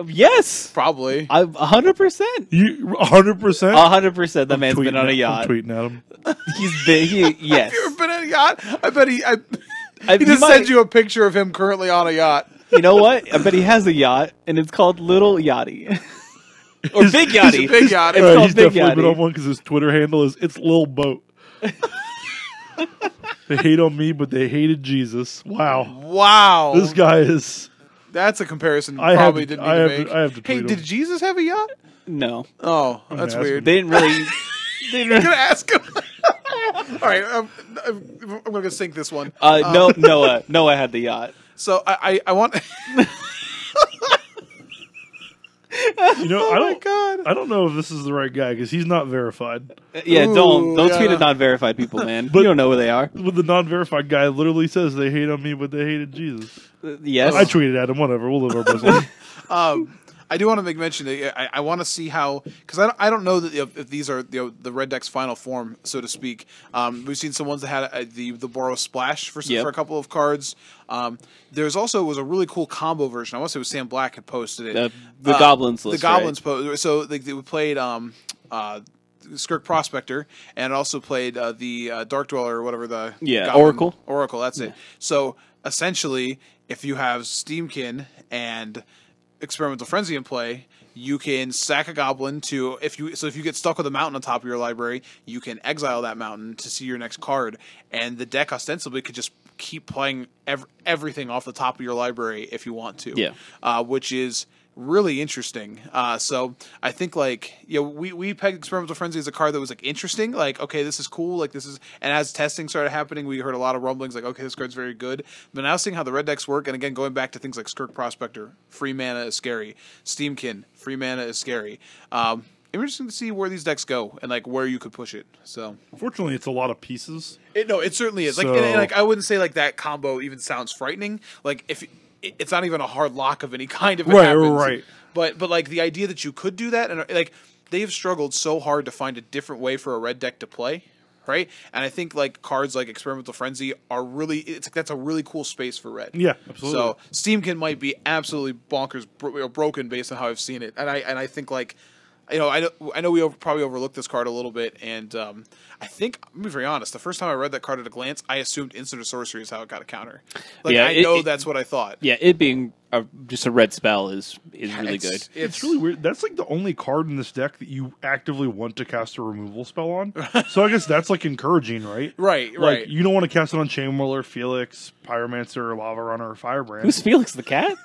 Yes. Probably. 100%. You 100%? 100% that man's been on a yacht. I'm tweeting at him. He's been, yes. Have you ever been on a yacht? I bet he he just sends you a picture of him currently on a yacht. You know what? I bet he has a yacht, and it's called Little Yachty. Or Big Yachty. Big Yachty. It's called he's Big definitely Yachty. been on one because his Twitter handle is It's Lil Boat. They hate on me, but they hated Jesus. Wow. This guy is... That's a comparison didn't need to make. I have to tweet him. Did Jesus have a yacht? No. Oh, that's weird. They didn't really... I'm going to ask him. All right, I'm going to sink this one. Noah had the yacht. So I want... I don't know if this is the right guy because he's not verified. Yeah, don't tweet at non-verified people, man. But you don't know who they are. But the non-verified guy literally says they hate on me, but they hated Jesus. Yes, I tweeted at him. Whatever, we'll live our best life. I do want to make mention that I want to see how, because I don't know that if these are the Red Deck's final form, so to speak. We've seen some ones that had the Boros Splash for a couple of cards. There's also was a really cool combo version. I want to say it was Sam Black had posted it. The Goblins list. The Goblins so they played Skirk Prospector, and it also played the Dark Dweller or whatever the Oracle. That's it. So essentially, if you have Steamkin and Experimental Frenzy in play, you can sack a goblin if you get stuck with a mountain on top of your library, you can exile that mountain to see your next card, and the deck ostensibly could just keep playing everything off the top of your library if you want to. Yeah. Which is really interesting. So I think we pegged Experimental Frenzy as a card that was interesting. Okay, this is cool. And as testing started happening, we heard a lot of rumblings. Okay, this card's very good. But now seeing how the red decks work, and again going back to things like Skirk Prospector, free mana is scary. Steamkin, free mana is scary. Interesting to see where these decks go and where you could push it. So unfortunately, it's a lot of pieces. It certainly is. So... I wouldn't say that combo even sounds frightening. If it's not even a hard lock of any kind if it happens. Right. But the idea that you could do that, and they have struggled so hard to find a different way for a red deck to play, right? And I think cards like Experimental Frenzy are really that's a really cool space for red. Yeah, absolutely. So Steamkin might be absolutely bonkers broken based on how I've seen it, and I think I know we probably overlooked this card a little bit, and I think, I'm going to be very honest, the first time I read that card at a glance, I assumed instant or sorcery is how it got a counter. That's what I thought. Yeah, it being just a red spell is really good. It's really weird. That's the only card in this deck that you actively want to cast a removal spell on. So I guess that's encouraging, right? Right. You don't want to cast it on Chain Whirler, Felix, Pyromancer, Lava Runner, or Firebrand. Who's Felix the cat?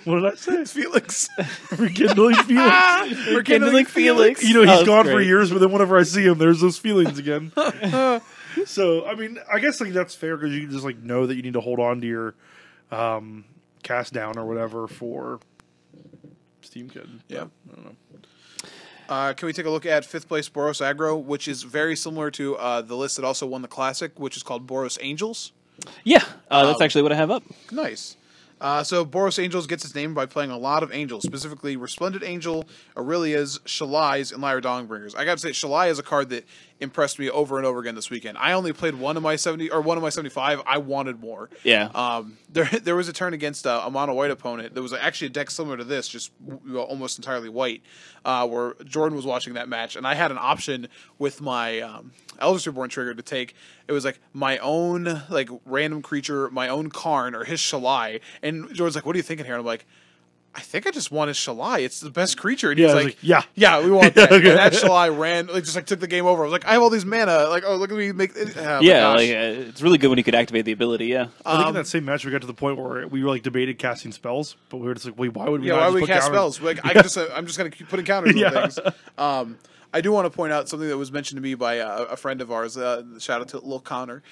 What did I say? Felix. Rekindling Felix. Rekindling Felix. You know, Oh, he's that's gone for great. years, but then whenever I see him, there's those feelings again. So, I mean, I guess like that's fair because you just like know that you need to hold on to your cast down or whatever for Steam Kid. Yeah. I don't know. Can we take a look at 5th place Boros Aggro, which is very similar to the list that also won the Classic, which is called Boros Angels? Yeah, that's actually what I have up. Nice. So Boros Angels gets its name by playing a lot of angels, specifically Resplendent Angel, Aurelias, Shalais, and Lyra Dawnbringers. I got to say, Shalai is a card that impressed me over and over again this weekend. I only played one of my 75. I wanted more. Yeah. There was a turn against a mono white opponent. There was actually a deck similar to this, just almost entirely white, where Jordan was watching that match, and I had an option with my Eldest Reborn trigger to take. It was like my own like random creature, my own Karn or his Shalai, and Jordan's like, "What are you thinking here?" And I'm like, I think I just want his Shalai. It's the best creature. And he was like, yeah, we want that. Okay. And that Shalai ran, like, just like took the game over. I was like, I have all these mana. Like, oh, look at me make it. Oh, it's really good when you could activate the ability. Yeah. I think in that same match we got to the point where we were like debated casting spells, but we were just like, wait, why would we? Yeah, not why just would we put cast counters? spells? Like, I'm just going to keep putting counters on things. I do want to point out something that was mentioned to me by a friend of ours. Shout out to Lil Connor.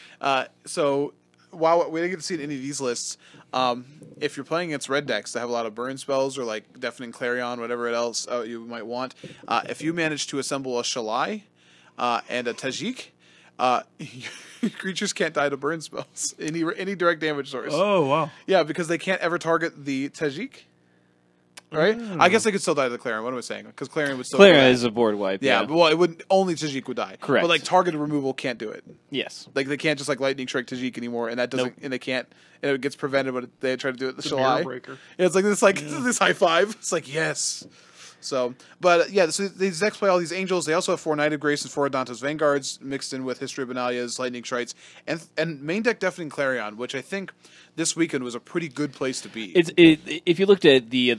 So while we didn't get to see it in any of these lists, if you're playing against red decks that have a lot of burn spells or like Deafening Clarion, whatever else you might want, if you manage to assemble a Shalai and a Tajik, creatures can't die to burn spells. Any direct damage source. Oh wow! Yeah, because they can't ever target the Tajik. Right? I guess they could still die to the Clarion. What am I saying? Because Clarion would still Clarion is a board wipe. yeah, but well, it would only Tajik would die. Correct. But like targeted removal can't do it. Yes. Like they can't just like lightning strike Tajik anymore, and that doesn't, and they can't, and it gets prevented. But they try to do it with the Shalai. Breaker. Yeah, it's like this high five. It's like yes. So, but yeah, so these decks play all these angels. They also have 4 Knight of Grace and 4 Adantos Vanguards mixed in with History of Benalia's Lightning Strikes, and main deck Deafening Clarion, which I think this weekend was a pretty good place to be. If you looked at the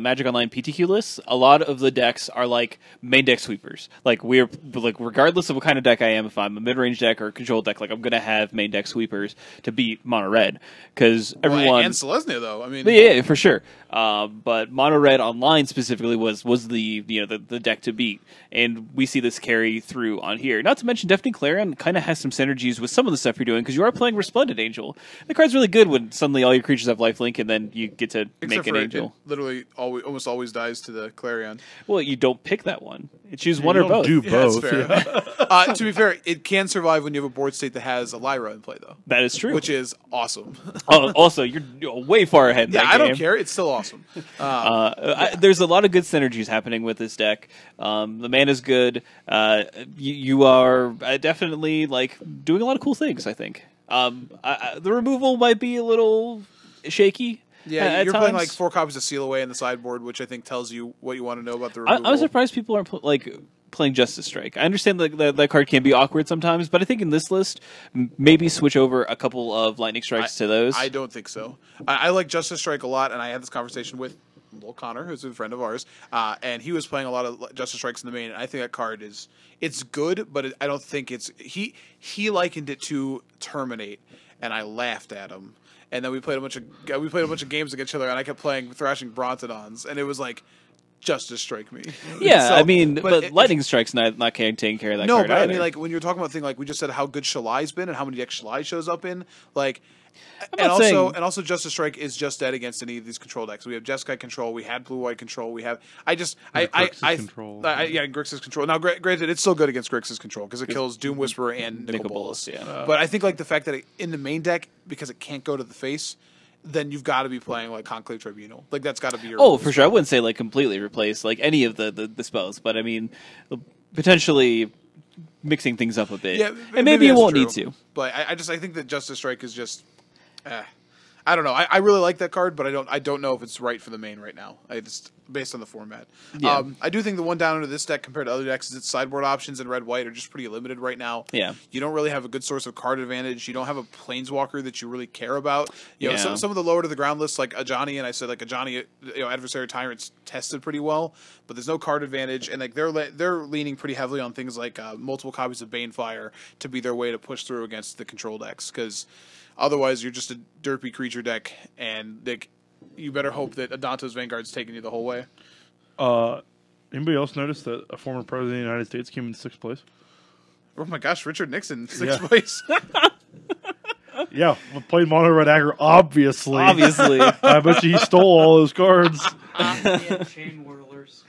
Magic Online PTQ lists, a lot of the decks are like main deck sweepers. Like regardless of what kind of deck I am, if I'm a mid range deck or a control deck, like I'm gonna have main deck sweepers to beat mono red because everyone and Selesnya though. I mean, yeah, for sure. But mono red online specifically was the deck to beat, and we see this carry through on here. Not to mention, Deafening Clarion kind of has some synergies with some of the stuff you're doing because you are playing Resplendent Angel. The card's really good when suddenly all your creatures have lifelink, and then you get to make an angel. It literally almost always dies to the Clarion. Well, you don't pick that one. You choose one or You don't both. do Yeah, that's both. fair. To be fair, it can survive when you have a board state that has a Lyra in play, though. That is true. Which is awesome. Also, you're way far ahead in Yeah, that I game. don't care. It's still awesome. There's a lot of good synergies happening with this deck. The mana's good. You are definitely like doing a lot of cool things, I think. The removal might be a little shaky. Yeah, at you're playing times. like 4 copies of Seal Away in the sideboard, which I think tells you what you want to know about the removal. I'm surprised people aren't playing Justice Strike. I understand that card can be awkward sometimes, but I think in this list, maybe switch over a couple of Lightning Strikes to those. I don't think so. I like Justice Strike a lot, and I had this conversation with Lil Connor, who's a friend of ours, and he was playing a lot of Justice Strikes in the main, and I think that card it's good, but I don't think it's... He likened it to Terminate, and I laughed at him. And then we played a bunch of games against each other, and I kept playing Thrashing Brontodons, and it was like, Justice Strike me. Yeah, So, I mean, but Lightning Strike's not taking care of that card but I either. mean, like, when you're talking about thing like we just said how good Shalai's been and how many decks Shalai shows up in, like... And also, Justice Strike is just dead against any of these control decks. We have Jeskai control. We had Blue-White control. We have Grixis control. Grixis control. Now, granted, it's still good against Grixis control because it kills Doom Whisperer and Nicol Bolas. Yeah. But I think like the fact that in the main deck, because it can't go to the face, then you've got to be playing like Conclave Tribunal. Like that's got to be your. Oh, for sure. I wouldn't say like completely replace like any of the spells, but I mean, potentially mixing things up a bit. Yeah, and maybe you that's won't true. need to. But I think that Justice Strike is just. I don't know. I really like that card, but I don't know if it's right for the main right now. Based on the format. Yeah. I do think the one down into this deck compared to other decks is its sideboard options in red-white are just pretty limited right now. Yeah. You don't really have a good source of card advantage. You don't have a planeswalker that you really care about. You know, Yeah. some of the lower to the ground lists like Ajani, and I said like Ajani, Adversary Tyrant's tested pretty well, but there's no card advantage, and like they're leaning pretty heavily on things like multiple copies of Banefire to be their way to push through against the control decks because. Otherwise, you're just a derpy creature deck, and you better hope that Adanto's Vanguard's taking you the whole way. Anybody else notice that a former president of the United States came in 6th place? Oh my gosh, Richard Nixon, 6th place. Yeah, played Mono Red Aggro, obviously. Obviously. I bet you he stole all those cards. He had chain whirlers.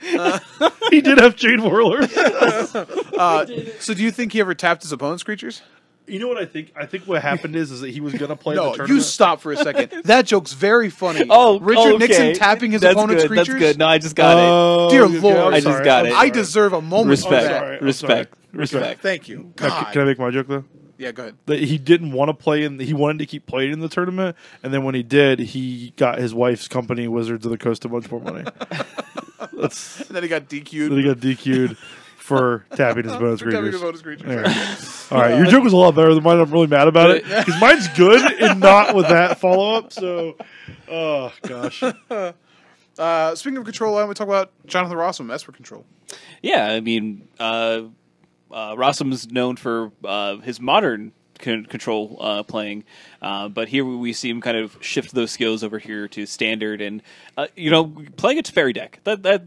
He did have chain whirlers. So do you think he ever tapped his opponent's creatures? You know what I think? I think what happened is that he was going to play the No, tournament. you stop for a second. That joke's very funny. Oh, Richard okay. Nixon tapping his That's opponent's good. creatures? That's good. No, I just got Oh, Dear okay, Lord. I'm I just sorry, got I'm it. I sorry. deserve a moment Respect. for that. sorry, I'm Respect. sorry. Respect. Thank you. Can God. I make my joke though? Yeah, go ahead. That he didn't want to play in. He wanted to keep playing in the tournament, and then when he did, he got his wife's company, Wizards of the Coast, a bunch more money. That's And then he got DQ'd. then he got DQ'd for tapping his bonus for tapping his creatures. opponent's creatures. Yeah. All right, your joke was a lot better than mine. I'm really mad about it because mine's good and not with that follow up. So, oh gosh, Speaking of control, why don't we talk about Jonathan Rossum, Esper Control? Yeah, I mean, Rossum's known for his modern control playing, but here we see him kind of shift those skills over here to standard, and playing a Teferi deck. That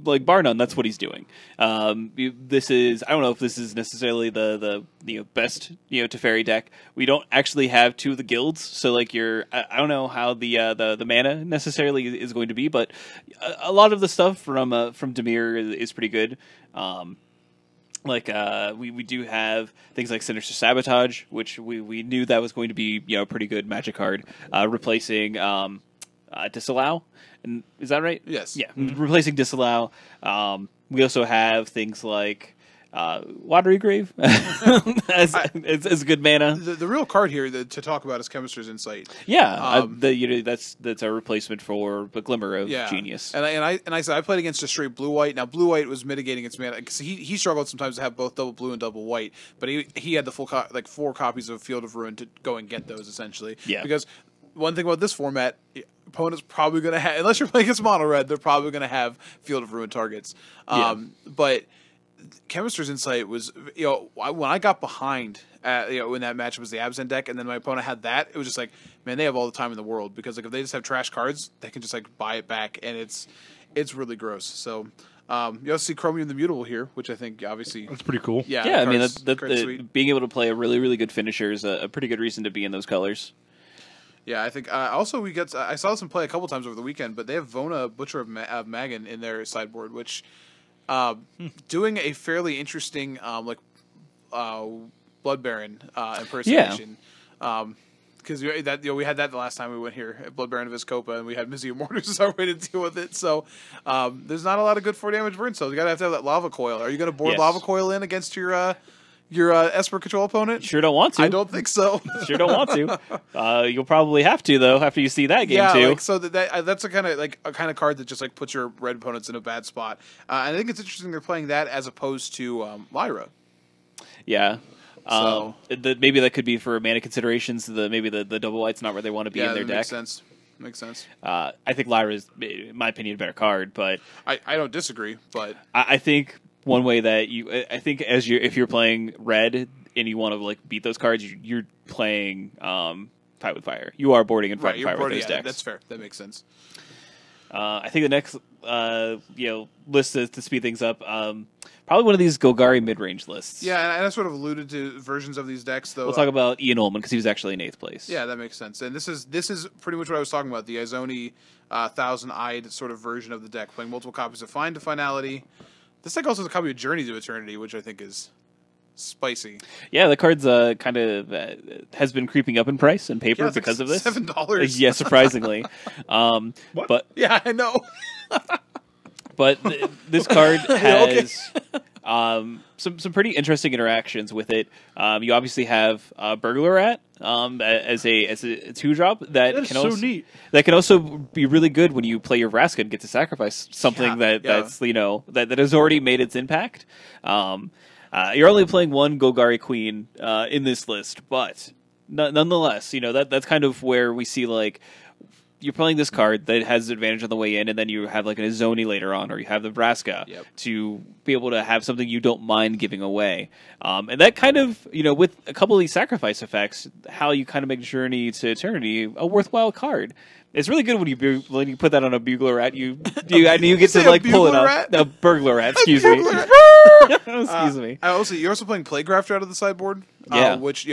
like bar none, that's what he's doing. This is, I don't know if this is necessarily the best Teferi deck. We don't actually have two of the guilds, so like I don't know how the mana necessarily is going to be, but a lot of the stuff from Dimir is pretty good. We do have things like Sinister Sabotage, which we knew that was going to be a pretty good Magic card, replacing Disallow. And is that right? Yes. Yeah, replacing Disallow. We also have things like Watery Grave as a good mana. The real card here to talk about is Chemist's Insight. Yeah, that's a replacement for the Glimmer of Genius. And I said I played against a straight blue white. Now blue white was mitigating its mana because he struggled sometimes to have both double blue and double white, but he had the full 4 copies of Field of Ruin to go and get those essentially. Yeah. Because one thing about this format, opponent's probably going to have, unless you're playing against mono red, they're probably going to have Field of Ruin targets. But Chemist's Insight was, when I got behind, when that matchup was the Absent deck, and then my opponent had that, it was just like, man, they have all the time in the world because like if they just have trash cards, they can just like buy it back, and it's really gross. So you also see Chromium the Mutable here, which I think obviously that's pretty cool. Yeah. I mean, being able to play a really really good finisher is a pretty good reason to be in those colors. Yeah, I think also I saw some play a couple times over the weekend, but they have Vona, Butcher of Magan in their sideboard, which doing a fairly interesting Blood Baron impersonation. Because we had that the last time we went here at Blood Baron of Vizcopa, and we had Mizzy Mortars as our way to deal with it. So there's not a lot of good 4 damage burn cells. You gotta have to have that Lava Coil. Are you gonna board Lava Coil in against your Esper Control opponent? Sure don't want to. I don't think so. Sure don't want to. You'll probably have to though after you see that game too. So that's a kind of card that just like puts your red opponents in a bad spot. And I think it's interesting they're playing that as opposed to Lyra. Yeah. So maybe that could be for mana considerations. Maybe the double white's not where they want to be in their deck. Makes sense. I think Lyra is, in my opinion, a better card, but I don't disagree. But I think one way that if you're playing red and you want to like beat those cards, you're playing Fight with Fire. You are boarding and fighting fire with those decks. That's fair. That makes sense. I think the next list to speed things up, probably one of these Golgari mid-range lists. Yeah, and I sort of alluded to versions of these decks, though. We'll talk about Ian Ullman because he was actually in 8th place. Yeah, that makes sense. And this is pretty much what I was talking about, the Izoni 1,000-eyed sort of version of the deck, playing multiple copies of Find to Finality. This deck also has a copy of Journey to Eternity, which I think is spicy. Yeah, the card's kind of has been creeping up in price and paper because of this. $7. Yeah, surprisingly. What? But yeah, I know. But this card has some pretty interesting interactions with it. You obviously have Burglar Rat as a 2-drop that can also neat. That can also be really good when you play your Vraska and get to sacrifice something that has already made its impact. You're only playing one Golgari Queen in this list, but nonetheless, that's kind of where we see like you're playing this card that has advantage on the way in, and then you have like an Azoni later on, or you have the Vraska to be able to have something you don't mind giving away. And that kind of, with a couple of these sacrifice effects, how you kind of make Journey to Eternity a worthwhile card. It's really good when you put that on a bugler rat. You get to like pull it up. A burglar rat, excuse me. Excuse me. You're also playing Playgrafter out of the sideboard. Yeah. Which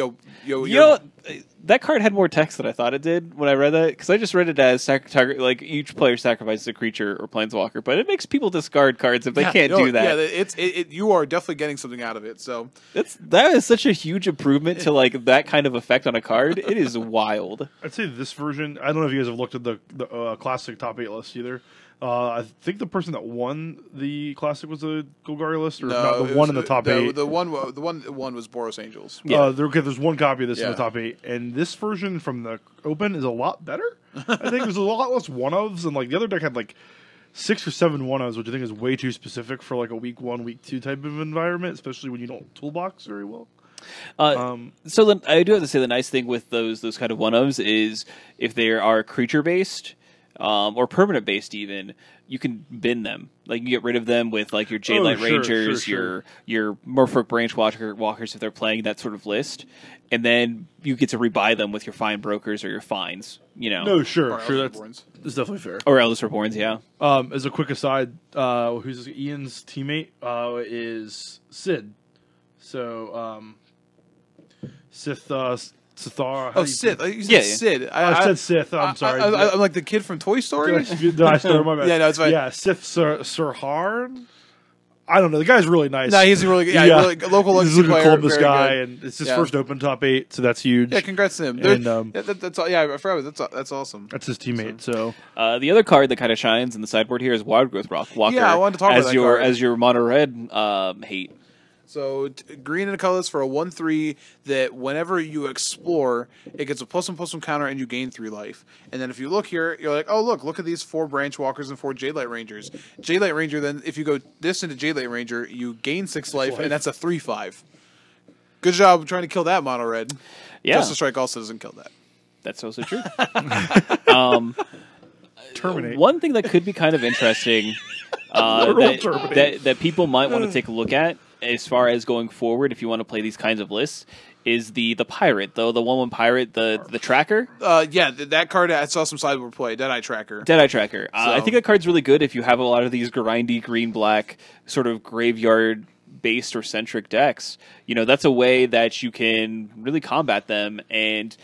that card had more text than I thought it did when I read that, because I just read it as like each player sacrifices a creature or planeswalker, but it makes people discard cards if they can't do that. Yeah, you are definitely getting something out of it. So that is such a huge improvement to like that kind of effect on a card. It is wild. I'd say this version. I don't know if you guys have looked at the classic top 8 list either. I think the person that won the classic was the Golgari list, or no, the one in the top 8. The one that won was Boros Angels. Yeah. There's one copy of this in the top 8, and this version from the Open is a lot better. I think there's a lot less one-ofs, and like the other deck had like 6 or 7 one-ofs, which I think is way too specific for like a week 1, week 2 type of environment, especially when you don't toolbox very well. So then I do have to say the nice thing with those kind of one-ofs is if they are creature-based, or permanent based even, you can bin them. Like you get rid of them with like your Jadelight Rangers, your Merfolk Branch Walkers if they're playing that sort of list, and then you get to rebuy them with your Fine Brokers or your Fines. No, sure, that's definitely fair. Or Eldest Reborns, yeah. As a quick aside, who's Ian's teammate is Sid. So Sith. Sithara. Sith. You said Sid. I said Sith. I'm sorry. I'm like the kid from Toy Story. Did I start my bad? Yeah, no, it's fine. Yeah, Sith Sirharn. I don't know. The guy's really nice. No, he's a really good. Yeah, really local he's a player. Columbus guy, and it's his first Open top 8, so that's huge. Yeah, congrats to him. And, that's all. Yeah, I forgot. That's awesome. That's his teammate. So the other card that kind of shines in the sideboard here is Wild Growth Walker. Yeah, I wanted to talk about that card. As your mono red hate. So green and a colorless for a 1/3 that whenever you explore, it gets a +1/+1 counter and you gain 3 life. And then if you look here, you're like, oh look at these 4 Branch Walkers and 4 Jadelight Rangers. Jadelight Ranger, then if you go this into Jadelight Ranger, you gain 6 life, and that's a 3/5. Good job trying to kill that mono red. Yeah. Justice Strike also doesn't kill that. That's also true. Terminate. One thing that could be kind of interesting that people might want to take a look at as far as going forward, if you want to play these kinds of lists, is the pirate, though the 1/1 pirate, the tracker. That card I saw some sideboard play, Deadeye Tracker. I think that card's really good if you have a lot of these grindy green black sort of graveyard based or centric decks. That's a way that you can really combat them and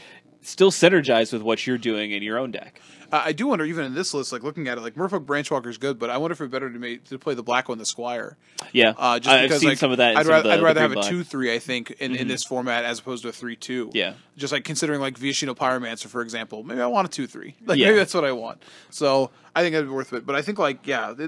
still synergize with what you're doing in your own deck. I do wonder, even in this list, like looking at it, like Merfolk Branchwalker is good, but I wonder if it'd be better to play the black one, the Squire. Yeah, just because I've seen some of that. I'd rather have a 2/3, I think, in this format as opposed to a 3/2. Yeah, just like considering like Viashino Pyromancer, for example. Maybe I want a 2/3. Maybe that's what I want. So I think that'd be worth it. But I think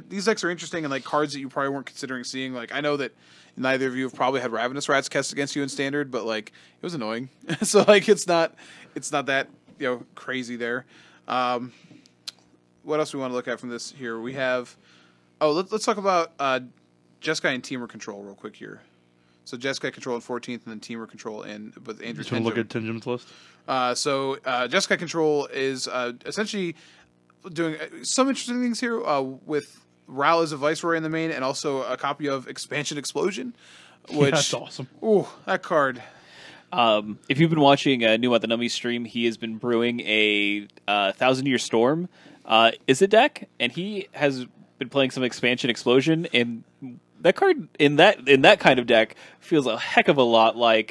these decks are interesting, and like cards that you probably weren't considering seeing. Like I know that neither of you have probably had Ravenous Rats cast against you in Standard, but like it was annoying. So like it's not that crazy there. What else we want to look at from this here? We have... let's talk about Jeskai and Teamer Control real quick here. So Jeskai Control in 14th, and then Teamer Control with Andrew Tinjum. Look at Tinjum's list? So Jeskai Control is essentially doing some interesting things here with Ral as a Viceroy in the main, and also a copy of Expansion Explosion. Which, that's awesome. Ooh, that card... if you've been watching New at the Nummy stream, he has been brewing a 1,000-Year Storm Izzet deck, and he has been playing some Expansion Explosion, and that card in that kind of deck feels a heck of a lot like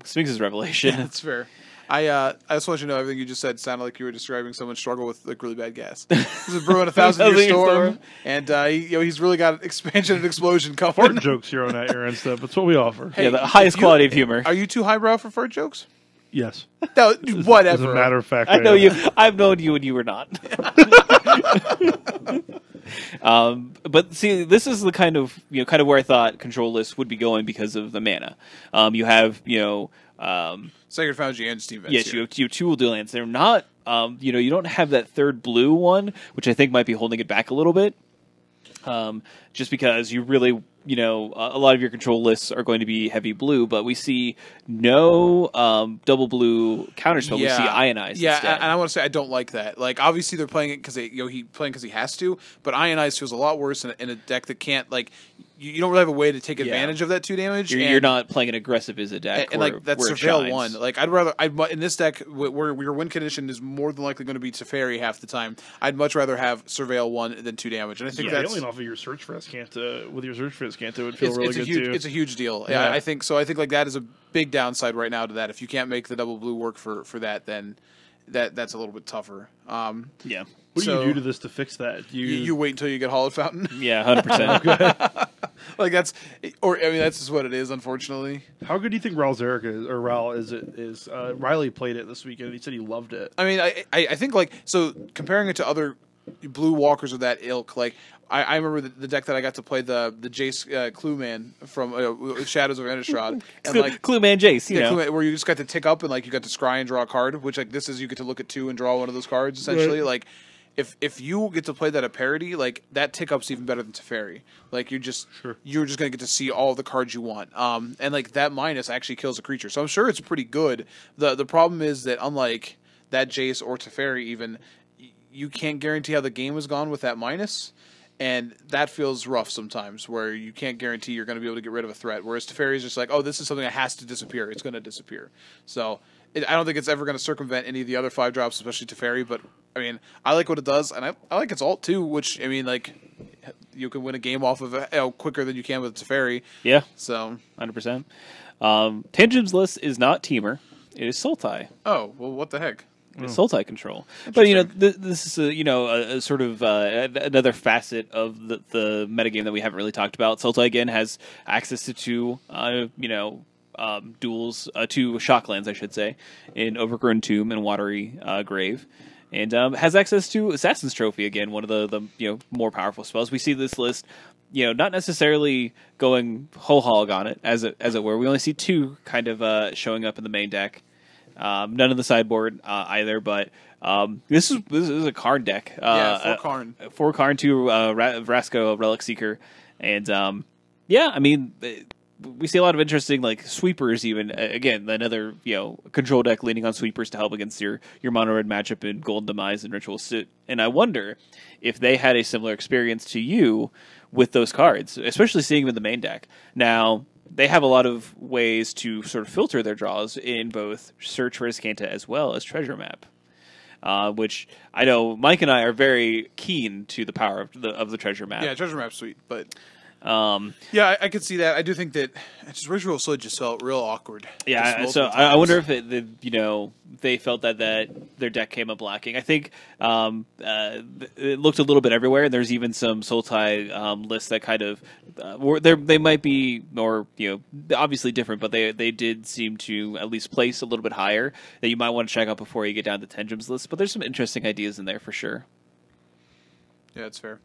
Sphinx's Revelation. Yeah, that's fair. I just want you to know everything you just said sounded like you were describing someone's struggle with like really bad gas. He's brewing a 1,000-Year Storm, and he's really got Expansion and Explosion coming. Fart jokes here on that air and stuff. That's what we offer. Hey, the highest quality of humor. Are you too highbrow for fart jokes? Yes. No, whatever. As a matter of fact, I know you. I've known you when you were not. But see, this is the kind of where I thought control lists would be going because of the mana. You have Sacred Foundry and Steam Vents. Yes, you have 2 Ulduar lands. They're not. You don't have that third blue one, which I think might be holding it back a little bit. Just because you really a lot of your control lists are going to be heavy blue, but we see no double blue counterspell. We see ionized instead. And I want to say I don't like that. Like, obviously they're playing it because he has to, but ionized feels a lot worse in a deck that can't, like, you don't really have a way to take advantage of that 2 damage. You're not playing an aggressive as a deck, and like that's Surveil 1. Like, in this deck where your win condition is more than likely going to be Teferi half the time. I'd much rather have Surveil 1 than 2 damage, and I think that's off of your search for Escanta with your search for Escanta would feel really good too. It's a huge deal. Yeah, I think so. I think like that is a big downside right now to that. If you can't make the double blue work for that, then that's a little bit tougher. Yeah. What do you do to this to fix that? You wait until you get Hallowed Fountain. Yeah, 100%. Like that's just what it is, unfortunately. How good do you think Raul Zarek is, or Raul is? Riley played it this weekend. He said he loved it. I mean, I think like so comparing it to other blue walkers of that ilk, like I remember the deck that I got to play the Jace Clueman from Shadows of Innistrad, and like Clueman Jace, Clueman, where you just got to tick up and like you got to scry and draw a card, which like this is you get to look at 2 and draw one of those cards essentially. Right. Like if you get to play that at parity, like that tick up's even better than Teferi. Like you're just gonna get to see all the cards you want. And like that minus actually kills a creature, so I'm sure it's pretty good. The problem is that unlike that Jace or Teferi, even you can't guarantee how the game is gone with that minus. And that feels rough sometimes, where you can't guarantee you're going to be able to get rid of a threat. Whereas Teferi is just like, oh, this is something that has to disappear. It's going to disappear. So I don't think it's ever going to circumvent any of the other 5 drops, especially Teferi. But, I mean, I like what it does, and I like its ult, too, which, I mean, like, you can win a game off of it quicker than you can with Teferi. Yeah. So 100%. Tangib's list is not Teamer. It is Sultai. Oh, well, what the heck? Sultai control, but this is a sort of another facet of the metagame that we haven't really talked about. Sultai again has access to 2 duels, 2 shocklands, I should say, in Overgrown Tomb and Watery Grave, and has access to Assassin's Trophy again, one of the more powerful spells. We see this list, not necessarily going whole hog on it as it were. We only see 2 kind of showing up in the main deck. None of the sideboard either, but this is a Karn deck. 4 Karn. 4 Karn, 2 Vrasco, Relic Seeker, and I mean, we see a lot of interesting like sweepers. Even again, another control deck leaning on sweepers to help against your mono red matchup in Golden Demise and Ritual Suit. And I wonder if they had a similar experience to you with those cards, especially seeing them in the main deck. Now, they have a lot of ways to sort of filter their draws in both Search for Escanta as well as Treasure Map, which I know Mike and I are very keen to the power of the Treasure Map. Yeah, Treasure Map's sweet, but I could see that. I do think that Ritual Sludge just felt real awkward. Yeah, so I wonder if they felt that their deck came up lacking. I think it looked a little bit everywhere, and there's even some Sultai lists that kind of they might be more obviously different, but they did seem to at least place a little bit higher that you might want to check out before you get down to Tangib's list. But there's some interesting ideas in there for sure. Yeah, that's fair.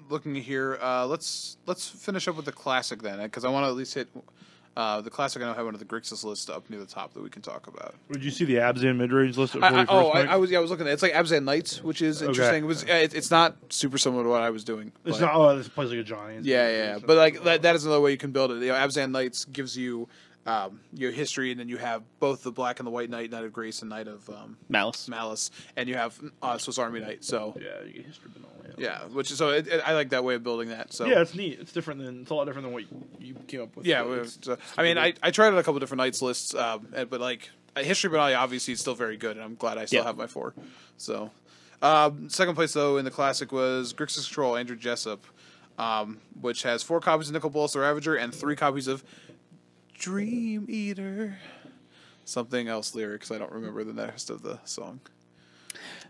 Looking here, let's finish up with the classic then, because I want to at least hit the classic. I know I have one of the Grixis lists up near the top that we can talk about. Did you see the Abzan midrange list? I was looking at it. It's like Abzan Knights, which is interesting. It's not super similar to what I was doing. It's not. Oh, this plays like a Johnny. Yeah. But like that is another way you can build it. Abzan Knights gives you your history, and then you have both the black and the white knight, Knight of Grace and Knight of Malice, and you have Swiss Army Knight. So yeah, you get history, but no. Yeah, which is I like that way of building that. So yeah, it's neat. It's different it's a lot different than what you came up with. Yeah, I mean, I tried out a couple different Knights lists, but like History Benalia obviously is still very good, and I'm glad I still have my 4. So second place though in the classic was Grixis Control, Andrew Jessup, which has 4 copies of Nicol Bolas the Ravager and 3 copies of Dream Eater. Something else lyrics. I don't remember the rest of the song.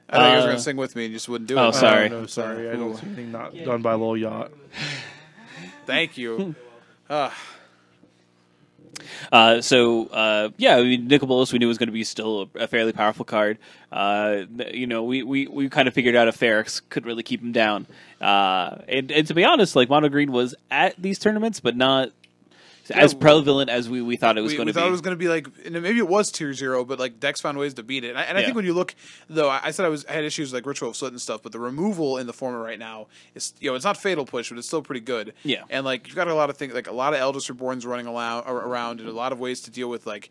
I think you guys were going to sing with me and you just wouldn't do it. Oh, sorry. No, sorry. I don't see anything not done by Lil Yacht. Thank you. I mean, Nicol Bolas we knew was going to be still a fairly powerful card. We kind of figured out if Ferrex could really keep him down. And to be honest, like Mono Green was at these tournaments, but not as prevalent as we thought it was going to be. We thought it was going to be like, and maybe it was tier 0, but like decks found ways to beat it. And I think when you look, though, I said I had issues with like Ritual of Soot and stuff, but the removal in the format right now is, it's not Fatal Push, but it's still pretty good. Yeah. And like you've got a lot of things, like a lot of Eldest Reborns running around, and a lot of ways to deal with like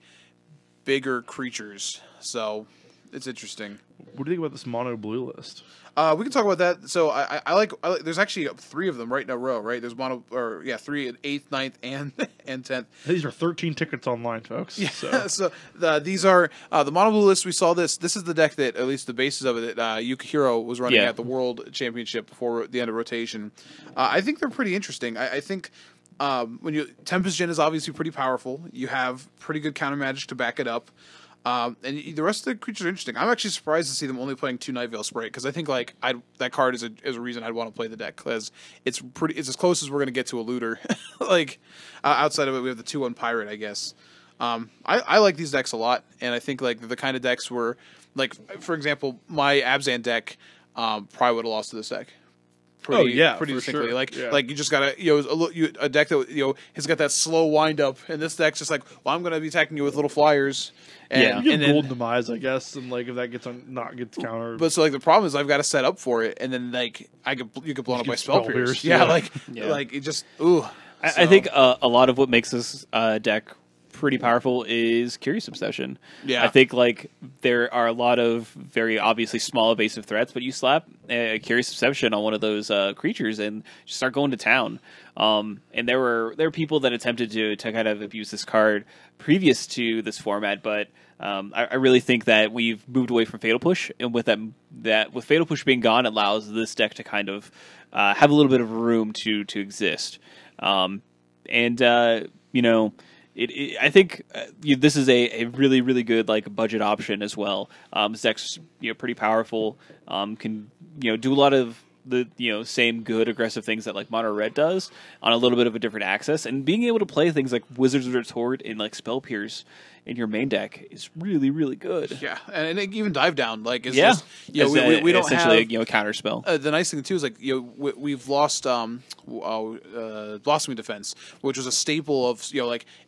bigger creatures. So it's interesting. What do you think about this mono blue list? We can talk about that. So I like. There's actually 3 of them right in a row. Right, there's 3 at 8th, 9th, and 10th. These are 13 tickets online, folks. Yeah. So, These are the mono blue list. We saw this. This is the deck that, at least the basis of it, that Yukihiro was running at the World Championship before the end of rotation. I think they're pretty interesting. I think. When Tempest Gen is obviously pretty powerful. You have pretty good counter magic to back it up. And the rest of the creatures are interesting. I'm actually surprised to see them only playing 2 Night Veil Sprite, because I think like that card is a reason I'd want to play the deck, because it's as close as we're going to get to a looter. Like outside of it, we have the 2/1 Pirate, I guess. I like these decks a lot, and I think like the kind of decks where, like for example, my Abzan deck probably would have lost to this deck. Pretty distinctly. Sure. Like you just gotta a deck that has got that slow wind up, and this deck's just like, well, I'm gonna be attacking you with little flyers. And, you and have then, Golden Demise, I guess, and like if that gets countered. but so like the problem is I've got to set up for it, and then like you get blown up by Spell Pierce. Yeah. Like it just ooh. I think a lot of what makes this deck pretty powerful is Curious Obsession. Yeah. I think like there are a lot of very obviously small evasive threats, but you slap a Curious Obsession on one of those creatures and just start going to town. And there were people that attempted to kind of abuse this card previous to this format, but I really think that we've moved away from Fatal Push, and with with Fatal Push being gone, it allows this deck to kind of have a little bit of room to exist. I think this is a really, really good like budget option as well. This deck's pretty powerful. Can do a lot of the same good aggressive things that like Mono Red does on a little bit of a different axis, and being able to play things like Wizard's Retort and like Spell Pierce in your main deck is really, really good. Yeah, and even Dive Down just we don't essentially have a counter spell. The nice thing too is like we've lost Blossoming Defense, which was a staple of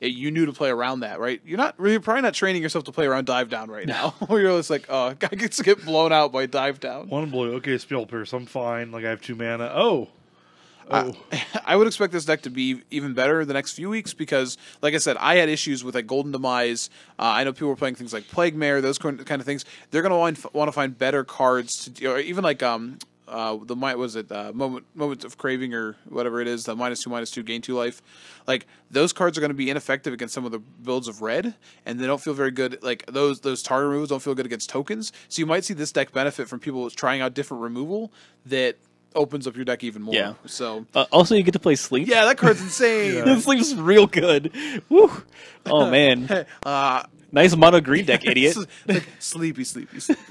you knew to play around that, right? You're probably not training yourself to play around Dive Down right now. Where you're just like, I get to get blown out by Dive Down. 1 blue, okay, Spell Pierce, I'm fine. Like I have 2 mana. I would expect this deck to be even better the next few weeks because, like I said, I had issues with like Golden Demise. I know people were playing things like Plague Mare, those kind of things. They're going to want to find better cards to, or even like moment of Craving or whatever it is, the -2/-2 gain 2 life. Like those cards are going to be ineffective against some of the builds of red, and they don't feel very good. Like those target removals don't feel good against tokens. So you might see this deck benefit from people trying out different removal that opens up your deck even more. Yeah. So also, you get to play Sleep. yeah, that card's insane. Sleep's real good. Woo! Oh man. Nice mono green deck, idiot. Like, sleepy.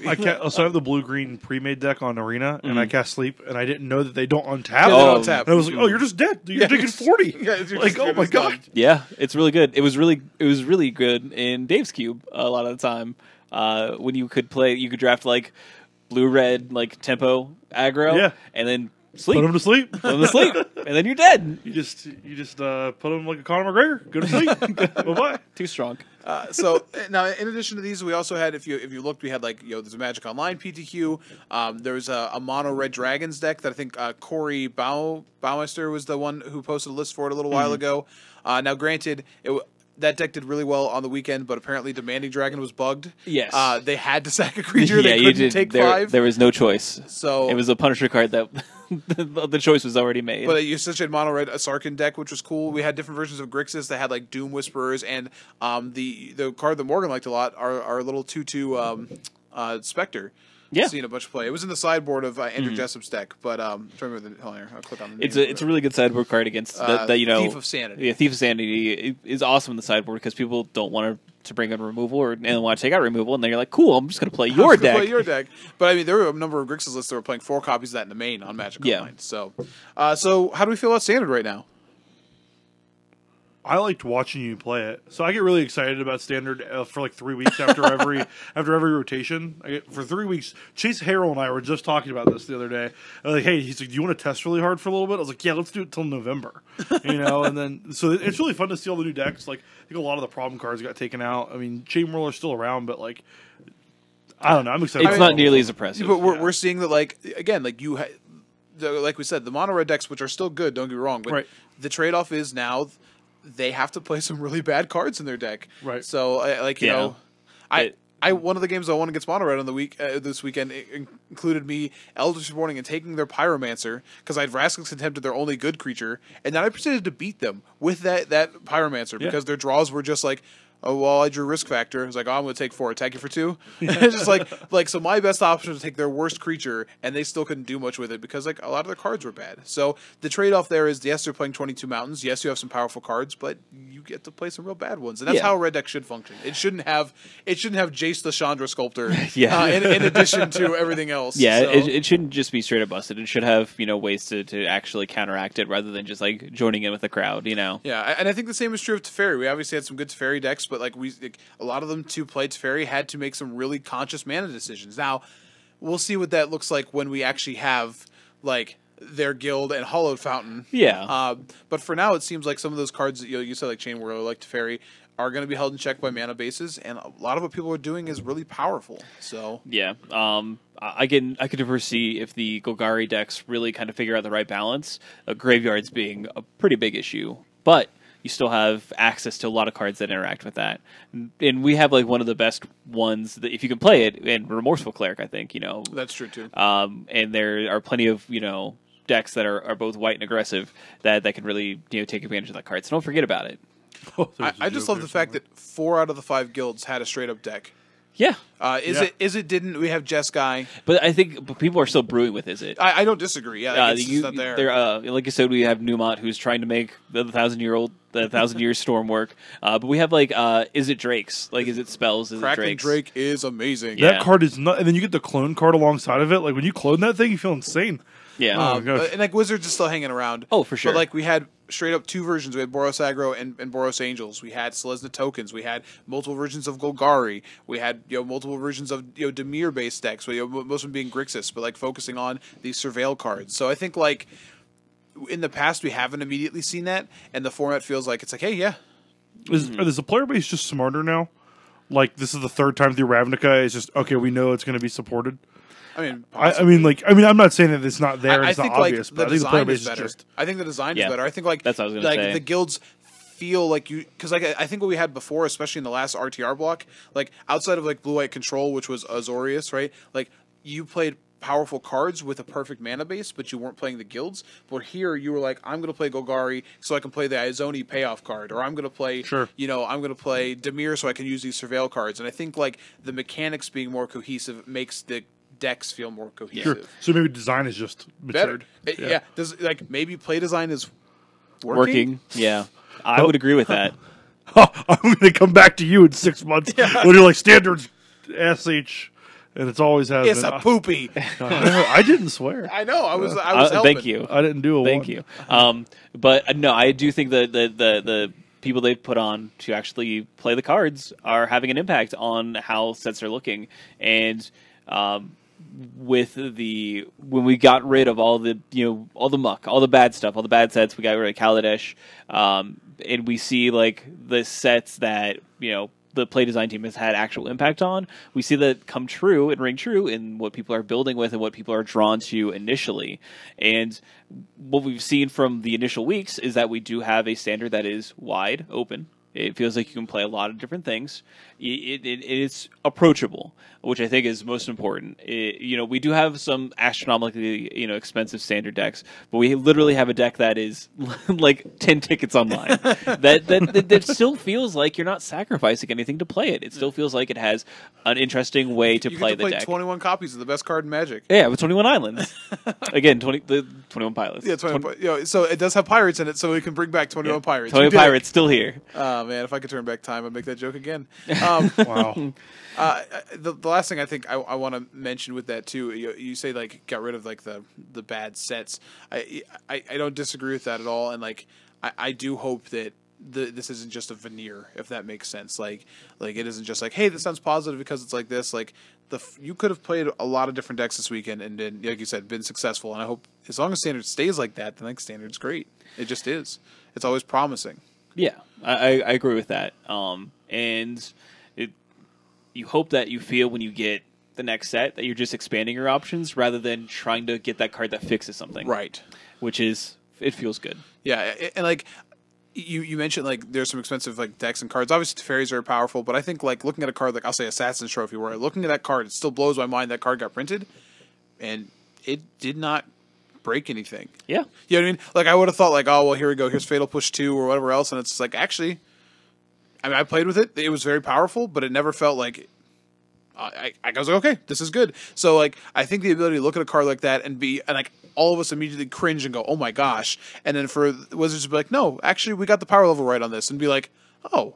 I have the blue-green pre-made deck on Arena, and I cast Sleep, and I didn't know that they don't untap. They don't untap. And I was like, oh, you're just dead. You're taking 40. Yeah, like, oh my god. Yeah, it's really good. It was really good in Dave's Cube a lot of the time. When you could draft like blue-red like tempo aggro, and then sleep. Put him to sleep. Put him to sleep, and then you're dead. You just put him like a Conor McGregor. Go to sleep. Bye-bye. Too strong. So now, in addition to these, we also had, if you looked, we had like there's a Magic Online PTQ. There was a mono red dragons deck that I think Corey Baumeister was the one who posted a list for it a little while ago. Now, granted, that deck did really well on the weekend, but apparently Demanding Dragon was bugged. Yes. They had to sack a creature. They couldn't take 5. There was no choice. So it was a Punisher card that the choice was already made. But you essentially had mono red a Sarkhan deck, which was cool. We had different versions of Grixis that had like Doom Whisperers, and the card that Morgan liked a lot, our little 2/2 Spectre. Yeah, seen a bunch of play. It was in the sideboard of Andrew Jessup's deck, but I'm trying to remember I'll click on the name. It's a really good sideboard card against that Thief of Sanity. Yeah, Thief of Sanity is awesome in the sideboard because people don't want to bring in removal and want to take out removal, and then you're like, cool, I'm just going to play your deck. Play your deck. But I mean, there were a number of Grixis lists that were playing 4 copies of that in the main on Magic Online. So, so how do we feel about Standard right now? I liked watching you play it, so I get really excited about Standard for like 3 weeks after every rotation. For 3 weeks, Chase Harrell and I were just talking about this the other day. I was like, hey, he's like, do you want to test really hard for a little bit? I was like, yeah, let's do it till November, And then so it's really fun to see all the new decks. Like I think a lot of the problem cards got taken out. I mean, Chain Whirler's still around, but like I don't know. I'm excited. It's not nearly as impressive. But we're seeing that like again like like we said, the mono red decks, which are still good, don't get me wrong, but the trade off is now they have to play some really bad cards in their deck. Right. So, you know, one of the games I won against Mono Red on the this weekend included me Eldritch Reborning and taking their Pyromancer because I had Vraskic's Contempt, their only good creature, and then I proceeded to beat them with that Pyromancer because their draws were just like, oh, well, I drew risk factor. I was like, oh, I'm going to take 4, attack you for 2. It's just like, so my best option was to take their worst creature, and they still couldn't do much with it because, like, a lot of their cards were bad. So the trade-off there is, yes, they're playing 22 mountains. Yes, you have some powerful cards, but you get to play some real bad ones. And that's how a red deck should function. It shouldn't have Jace the Chandra Sculptor in addition to everything else. Yeah, so. it shouldn't just be straight up busted. It should have, ways to actually counteract it rather than just, like, joining in with the crowd, Yeah, and I think the same is true of Teferi. We obviously had some good Teferi decks, but, like, a lot of them to play Teferi had to make some really conscious mana decisions. Now, we'll see what that looks like when we actually have like their guild and Hollowed Fountain. Yeah. But for now, it seems like some of those cards that you said like Chain Whirler, like Teferi, are going to be held in check by mana bases, and a lot of what people are doing is really powerful. So yeah, I could foresee if the Golgari decks really kind of figure out the right balance, graveyards being a pretty big issue, but you still have access to a lot of cards that interact with that. And we have like one of the best ones that if you can play it, and Remorseful Cleric, I think, That's true too. And there are plenty of, decks that are both white and aggressive that can really, take advantage of that card. So don't forget about it. I just love the fact that 4 out of the 5 guilds had a straight up deck. Yeah. Didn't we have Jeskai? But I think people are still brewing with Is It. I don't disagree. Yeah, it's just not there. Like I said, we have Newmont who's trying to make the 1,000-year storm work. But we have like Is It Drakes, like Is It Spells, Is It Kraken Drakes. Drake is amazing. That card is not, and then you get the clone card alongside of it. Like when you clone that thing, you feel insane. Yeah. And like Wizards is still hanging around. Oh, for sure. But like we had straight up 2 versions. We had Boros Aggro and Boros Angels. We had Selesnya tokens. We had multiple versions of Golgari. We had multiple versions of Dimir based decks. Most of them being Grixis, but like focusing on these Surveil cards. So I think like in the past we haven't immediately seen that, and the format feels like it's like, hey, yeah. Is the player base just smarter now? Like this is the 3rd time through Ravnica. It's just okay. We know it's going to be supported. I mean, I'm not saying that it's not there. It's not obvious, but I think the player base is better. just. I think the design is better. I think like that's what I was going to say. The guilds feel like because like I think what we had before, especially in the last RTR block, like outside of like Blue White Control, which was Azorius, right? Like you played powerful cards with a perfect mana base, but you weren't playing the guilds. But here you were like, I'm going to play Golgari so I can play the Izoni payoff card, or I'm going to play, I'm going to play Dimir so I can use these Surveil cards. And I think like the mechanics being more cohesive makes the decks feel more cohesive. Sure. So maybe design is just matured. Yeah. Does like maybe play design is working? Yeah. I would agree with that. I'm going to come back to you in 6 months when you're like standards SH, and it's always has. It's a poopy. I didn't swear. I know. I was helping. Thank you. I didn't do a Thank you. But no, I do think that the people they put on to actually play the cards are having an impact on how sets are looking, and when we got rid of all the all the muck, all the bad stuff, all the bad sets, we got rid of Kaladesh, and we see like the sets that the play design team has had actual impact on. We see that come true and ring true in what people are building with and what people are drawn to initially. And what we've seen from the initial weeks is that we do have a standard that is wide open. It feels like you can play a lot of different things. It's approachable, which I think is most important. We do have some astronomically, expensive standard decks, but we literally have a deck that is like 10 tickets online. that still feels like you're not sacrificing anything to play it. It still feels like it has an interesting way to play the deck. 21 copies of the best card in Magic. Yeah, with 21 islands. Again, 21 pilots. Yeah, 21. So it does have pirates in it, so we can bring back 21 pirates. 21 pirates still here. Man, if I could turn back time, I'd make that joke again. Wow. The last thing I think I want to mention with that too, you say like got rid of like the bad sets. I don't disagree with that at all, and like I do hope that this isn't just a veneer, if that makes sense. Like it isn't just like, hey, this sounds positive because it's like this. Like you could have played a lot of different decks this weekend and then, like you said, been successful. And I hope as long as Standard stays like that, then Standard's great. It just is. It's always promising. Yeah, I agree with that. And you hope that you feel when you get the next set that you're just expanding your options rather than trying to get that card that fixes something. Right. Which is, it feels good. Yeah, and like you mentioned, like there's some expensive like decks and cards. Obviously, Teferis are powerful, but I think like looking at a card like I'll say Assassin's Trophy, where looking at that card, it still blows my mind that card got printed, and it did not break anything. Yeah. You know what I mean? Like I would have thought like, oh well, here we go, here's Fatal Push 2 or whatever else, and it's like actually, I mean, I played with it. It was very powerful, but it never felt like. I was like, okay, this is good. So like, I think the ability to look at a card like that and like all of us immediately cringe and go, oh my gosh, and then for Wizards to be like, no, actually, we got the power level right on this, and be like, oh,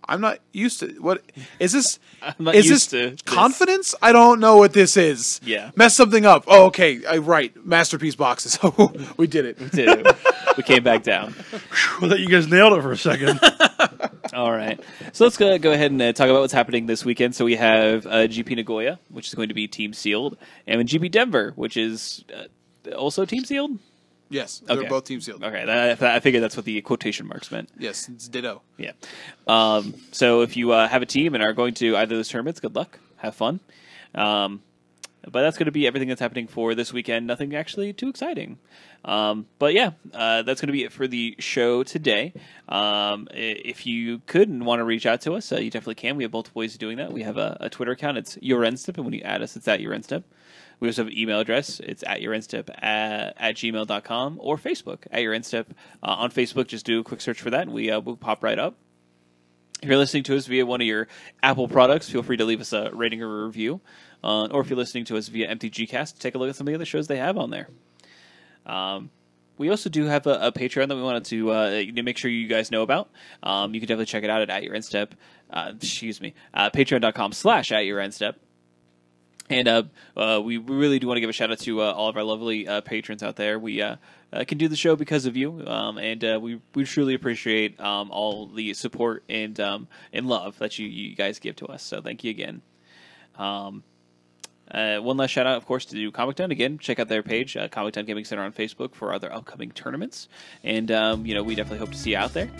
I'm not used to what is this? I'm not is used this to confidence? I don't know what this is. Yeah, mess something up. Oh, okay, right, masterpiece boxes. We did it. We did it. We came back down. I thought you guys nailed it for a second. All right. So let's go ahead and talk about what's happening this weekend. So we have GP Nagoya, which is going to be team sealed, and GP Denver, which is also team sealed. Yes, they're okay. both team sealed. Okay, I figured that's what the quotation marks meant. Yes, it's ditto. Yeah. So if you have a team and are going to either of those tournaments, good luck. Have fun. But that's going to be everything that's happening for this weekend. Nothing actually too exciting. But yeah, that's going to be it for the show today. If you could and want to reach out to us, you definitely can. We have multiple ways of doing that. We have a Twitter account. It's YourEndStep, and when you add us, it's at YourEndStep. We also have an email address. It's at YourEndStep at gmail.com or Facebook at YourEndStep. On Facebook, just do a quick search for that, and we'll pop right up. If you're listening to us via one of your Apple products, feel free to leave us a rating or a review. Or if you're listening to us via MTGcast, take a look at some of the other shows they have on there. We also do have a Patreon that we wanted to make sure you guys know about. You can definitely check it out at YourEndStep. Patreon.com/@YourEndStep. And we really do want to give a shout out to all of our lovely patrons out there. We can do the show because of you, and we truly appreciate all the support and love that you guys give to us. So thank you again. One last shout out, of course, to Comic Town. Again, check out their page, Comic Town Gaming Center on Facebook, for other upcoming tournaments. And we definitely hope to see you out there.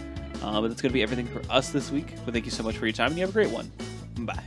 But that's going to be everything for us this week. But thank you so much for your time, and you have a great one. Bye.